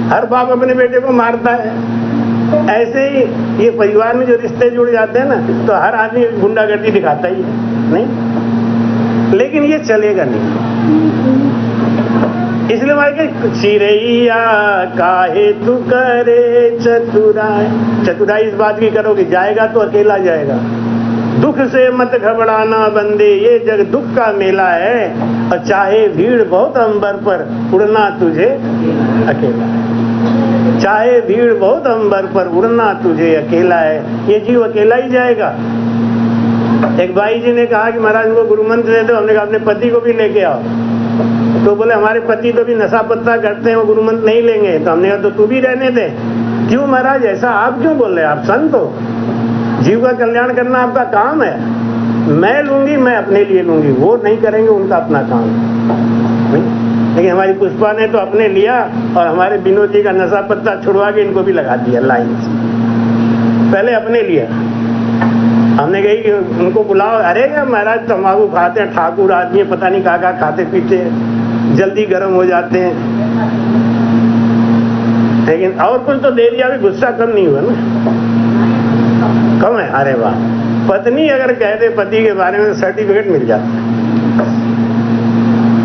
हर बाप अपने बेटे को मारता है। ऐसे ही ये परिवार में जो रिश्ते जुड़ जाते हैं ना, तो हर आदमी गुंडागर्दी दिखाता ही है, नहीं? लेकिन ये चलेगा नहीं। इसलिए मारे चिरैया काहे तू करे चतुराई। चतुराई इस बात की करो कि जाएगा तो अकेला जाएगा। दुख से मत घबराना बंदे, ये जग दुख का मेला है, और चाहे भीड़ बहुत अंबर पर, उड़ना तुझे अकेला है। चाहे भीड़ बहुत अंबर पर, उड़ना तुझे अकेला है। ये जीव अकेला ही जाएगा। एक भाई जी ने कहा कि महाराज को गुरु मंत्र दे दो। हमने कहा अपने पति को भी लेके आओ। तो बोले हमारे पति तो भी नशा पत्ता करते हैं, वो गुरु मंत्र नहीं लेंगे। तो हमने कहा तो तू भी रहने दे। क्यों महाराज, ऐसा आप क्यों बोल रहे हैं? आप संत हो, जीव का कल्याण करना आपका काम है। मैं लूंगी, मैं अपने लिए लूंगी, वो नहीं करेंगे, उनका अपना काम है। लेकिन हमारी पुष्पा ने तो अपने लिया, और हमारे विनोद जी का नशा पत्ता छुड़वा के इनको भी लगा दिया लाइन से। पहले अपने लिया, हमने कही उनको बुलाओ, अरे क्या महाराज तंबाकू खाते हैं, ठाकुर आदमी है, पता नहीं क्या खाते पीते हैं, जल्दी गर्म हो जाते हैं। लेकिन और कुछ तो दे दिया भी गुस्सा कम नहीं हुआ ना, कम है। अरे वाह, पत्नी अगर कह दे पति के बारे में सर्टिफिकेट मिल जाता है।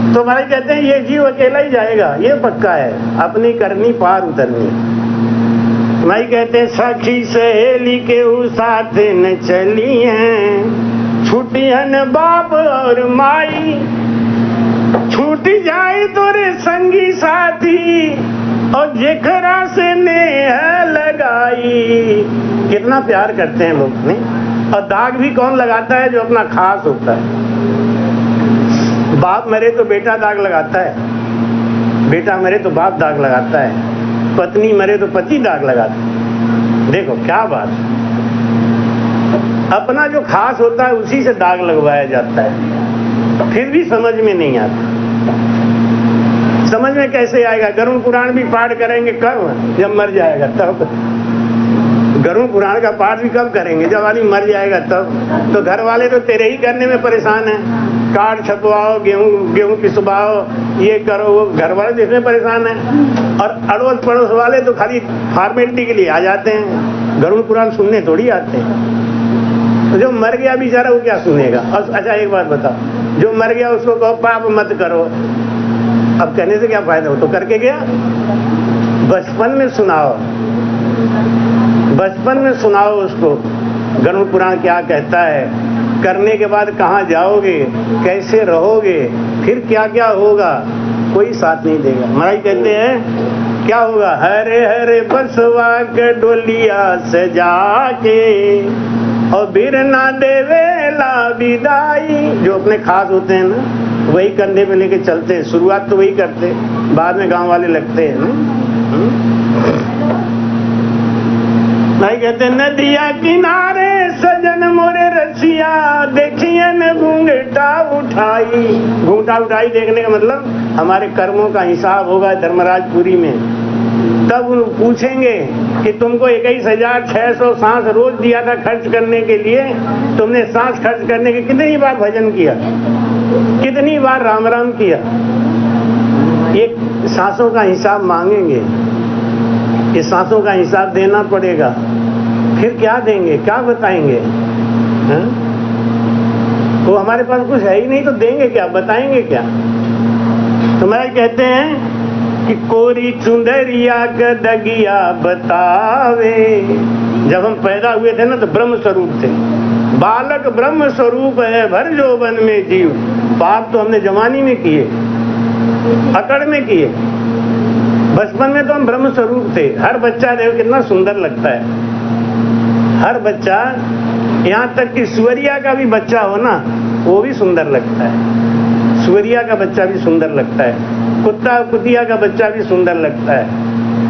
तो भाई कहते हैं ये जीव अकेला ही जाएगा, ये पक्का है, अपनी करनी पार उतरनी। भाई कहते हैं सखी सहेली के साथ न चली हैं, छुटियन बाप और माई, छूट जाए तोरे संगी साथी और जेकरा से नेह लगाई। कितना प्यार करते हैं लोग ने। और दाग भी कौन लगाता है? जो अपना खास होता है। बाप मरे तो बेटा दाग लगाता है, बेटा मरे तो बाप दाग लगाता है, पत्नी मरे तो पति दाग लगाता है। देखो क्या बात, अपना जो खास होता है उसी से दाग लगवाया जाता है, फिर भी समझ में नहीं आता। समझ में कैसे आएगा? गरुड़ पुराण भी पाठ करेंगे कब? जब मर जाएगा तब। गरुड़ पुराण का पाठ भी कब करेंगे? जब आदमी मर जाएगा तब। तो घर वाले तो तेरे ही करने में परेशान हैं, कार्ड छपवाओ, गेहूं पिसवाओ, ये करो वो, घर वाले देखने परेशान हैं। और अड़ोस पड़ोस वाले तो खाली फॉर्मेलिटी के लिए आ जाते हैं, गरुड़ पुराण सुनने थोड़ी आते हैं। तो जो मर गया बेचारा वो क्या सुनेगा? और अच्छा एक बात बताओ, जो मर गया उसको कहो पाप मत करो, अब कहने से क्या फायदा? हो तो करके गया। बचपन में सुनाओ, बचपन में सुनाओ उसको गरुड़ पुराण क्या कहता है, करने के बाद कहाँ जाओगे, कैसे रहोगे, फिर क्या क्या होगा, कोई साथ नहीं देगा। महाराज कहते हैं क्या होगा? हरे हरे बसवा के डोलिया सजा के और बिरना देवेला विदाई। जो अपने खास होते हैं ना वही कंधे पे लेके चलते हैं, शुरुआत तो वही करते, बाद में गांव वाले लगते हैं ना। भाई कहते नदिया किनारे सजन मोरे रसिया, देखिए न घूंघटा उठाई। घूंघटा उठाई देखने का मतलब हमारे कर्मों का हिसाब होगा धर्मराजपुरी में। तब पूछेंगे कि तुमको 21,600 सांस रोज दिया था खर्च करने के लिए, तुमने सांस खर्च करने के कितनी बार भजन किया, कितनी बार राम राम किया? ये सांसों का हिसाब मांगेंगे, ये सांसों का हिसाब देना पड़ेगा। फिर क्या देंगे, क्या बताएंगे? हा? वो हमारे पास कुछ है ही नहीं तो देंगे क्या, बताएंगे क्या? तो महाराज कहते हैं कि कोरी चुंदरिया गदगिया बतावे। जब हम पैदा हुए थे ना तो ब्रह्म स्वरूप थे, बालक ब्रह्म स्वरूप है भर यौवन में जीव। पाप तो हमने जवानी में किए, अकड़ में किए, बचपन में तो हम ब्रह्म स्वरूप थे। हर बच्चा देखो कितना सुंदर लगता है, हर बच्चा, यहाँ तक कि सुअरिया का भी बच्चा हो ना वो भी सुंदर लगता है, सुअरिया का बच्चा भी सुंदर लगता है, कुत्ता कुतिया का बच्चा भी सुंदर लगता है।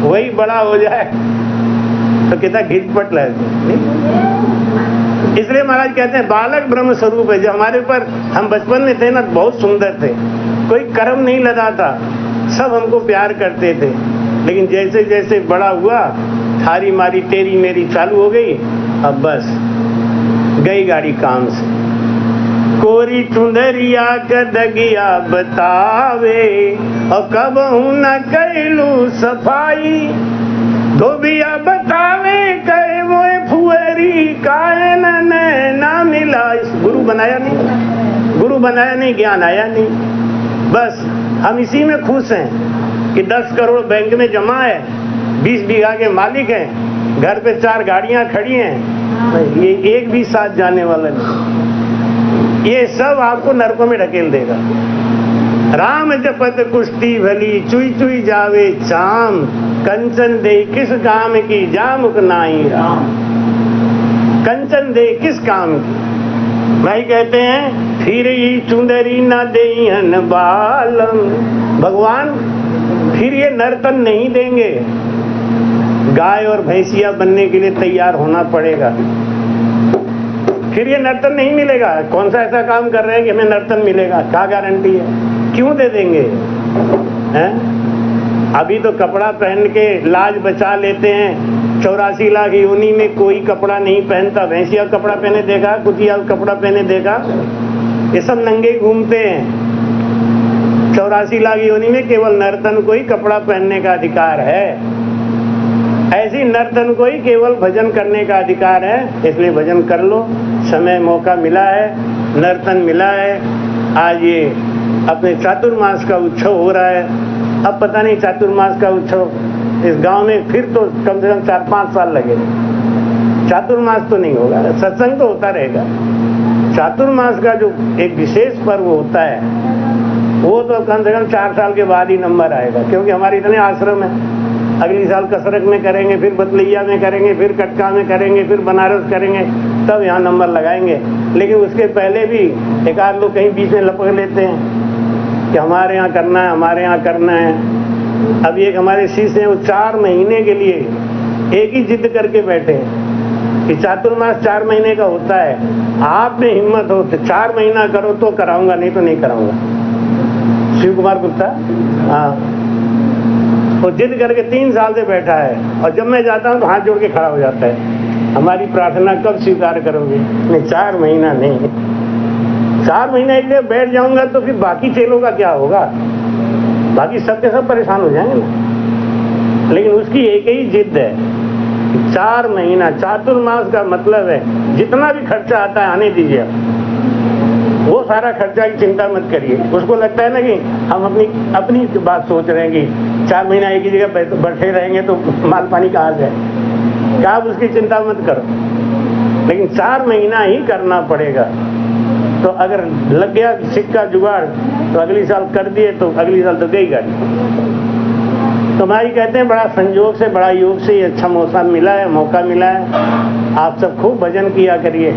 वही बड़ा हो जाए तो कितना घिटपट लगे। इसलिए महाराज कहते हैं बालक ब्रह्म स्वरूप है। जो हमारे ऊपर हम बचपन में थे ना बहुत सुंदर थे, कोई कर्म नहीं लगा था, सब हमको प्यार करते थे। लेकिन जैसे जैसे बड़ा हुआ थारी मारी तेरी मेरी चालू हो गई, अब बस गई गाड़ी काम से। कोरी चुंदरिया गदगिया बतावे और कब न कैलू सफाई, धोबिया बतावे कहे मोए फुअरी काहे ना मिला। गुरु बनाया नहीं, गुरु बनाया नहीं, ज्ञान आया नहीं। बस हम इसी में खुश हैं कि 10 करोड़ बैंक में जमा है, 20 बीघा के मालिक हैं, घर पे 4 गाड़ियां खड़ी हैं, ये एक भी साथ जाने वाला नहीं। ये सब आपको नरकों में ढकेल देगा। राम जपत कुश्ती भली चुई चुई जावे चाम, कंचन दे किस काम की जामुक नाई राम। कंचन दे किस काम की? भाई कहते हैं फिर ही चुंदरी न देहन बालम। भगवान फिर ये नर्तन नहीं देंगे, गाय और भैंसिया बनने के लिए तैयार होना पड़ेगा। फिर ये नर्तन नहीं मिलेगा। कौन सा ऐसा काम कर रहे हैं कि हमें नर्तन मिलेगा? क्या गारंटी है? क्यों दे देंगे? हैं? अभी तो कपड़ा पहन के लाज बचा लेते हैं, 84 लाख योनि में कोई कपड़ा नहीं पहनता। भैंसिया कपड़ा पहने देखा, कुतिया कपड़ा पहने देखा? ये सब नंगे घूमते हैं। 84 लाख योनि में केवल नर्तन को ही कपड़ा पहनने का अधिकार है। ऐसी नर्तन को ही केवल भजन करने का अधिकार है। इसलिए भजन कर लो, समय मौका मिला है, नर्तन मिला है। आज ये अपने चातुर्मास का उत्सव हो रहा है। अब पता नहीं चातुर्मास का उत्सव इस गांव में फिर तो कम से कम 4-5 साल लगे। चातुर्मास तो नहीं होगा, सत्संग तो होता रहेगा। चातुर्मास का जो एक विशेष पर्व होता है वो तो कम से कम 4 साल के बाद ही नंबर आएगा, क्योंकि हमारे इतने आश्रम है। अगली साल कसरत में करेंगे, फिर बतलैया में करेंगे, फिर कटका में करेंगे, फिर बनारस करेंगे, तब यहाँ नंबर लगाएंगे। लेकिन उसके पहले भी एक आध लोग कहीं बीच में लपक लेते हैं कि हमारे यहाँ करना है, हमारे यहाँ करना है। अब एक हमारे शिष्य हैं, वो 4 महीने के लिए एक ही जिद करके बैठे हैं कि चातुर्मास 4 महीने का होता है। आप में हिम्मत हो तो 4 महीना करो तो कराऊंगा, नहीं तो नहीं कराऊंगा। शिव कुमार गुप्ता, हाँ, वो जिद करके 3 साल से बैठा है। और जब मैं जाता हूँ तो हाथ जोड़ के खड़ा हो जाता है, हमारी प्रार्थना कब स्वीकार करोगे? नहीं, 4 महीना नहीं। 4 महीना एक जगह बैठ जाऊंगा तो फिर बाकी चेलों का क्या होगा? बाकी सब के सब परेशान हो जाएंगे ना। लेकिन उसकी एक ही जिद है, 4 महीना। चातुर्मास का मतलब है जितना भी खर्चा आता है आने दीजिए, वो सारा खर्चा की चिंता मत करिए। उसको लगता है ना कि हम अपनी बात सोच रहे हैं कि 4 महीना एक ही जगह बैठे रहेंगे तो माल पानी कहाँ जाए। क्या, आप उसकी चिंता मत करो, लेकिन 4 महीना ही करना पड़ेगा। तो अगर लग गया सिक्का जुगाड़ तो अगली साल कर दिए तो अगली साल तो गई गाड़ी। तो भाई कहते हैं बड़ा संजोग से, बड़ा योग से ये अच्छा मौका मिला है। आप सब खूब भजन किया करिए।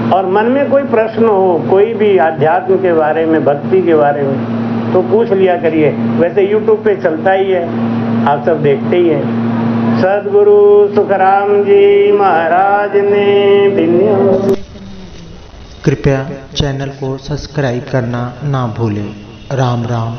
और मन में कोई प्रश्न हो, कोई भी आध्यात्म के बारे में, भक्ति के बारे में, तो पूछ लिया करिए। वैसे YouTube पे चलता ही है, आप सब देखते ही हैं। सद्गुरु सुखराम जी महाराज ने विनय। कृपया चैनल को सब्सक्राइब करना ना भूलें। राम राम।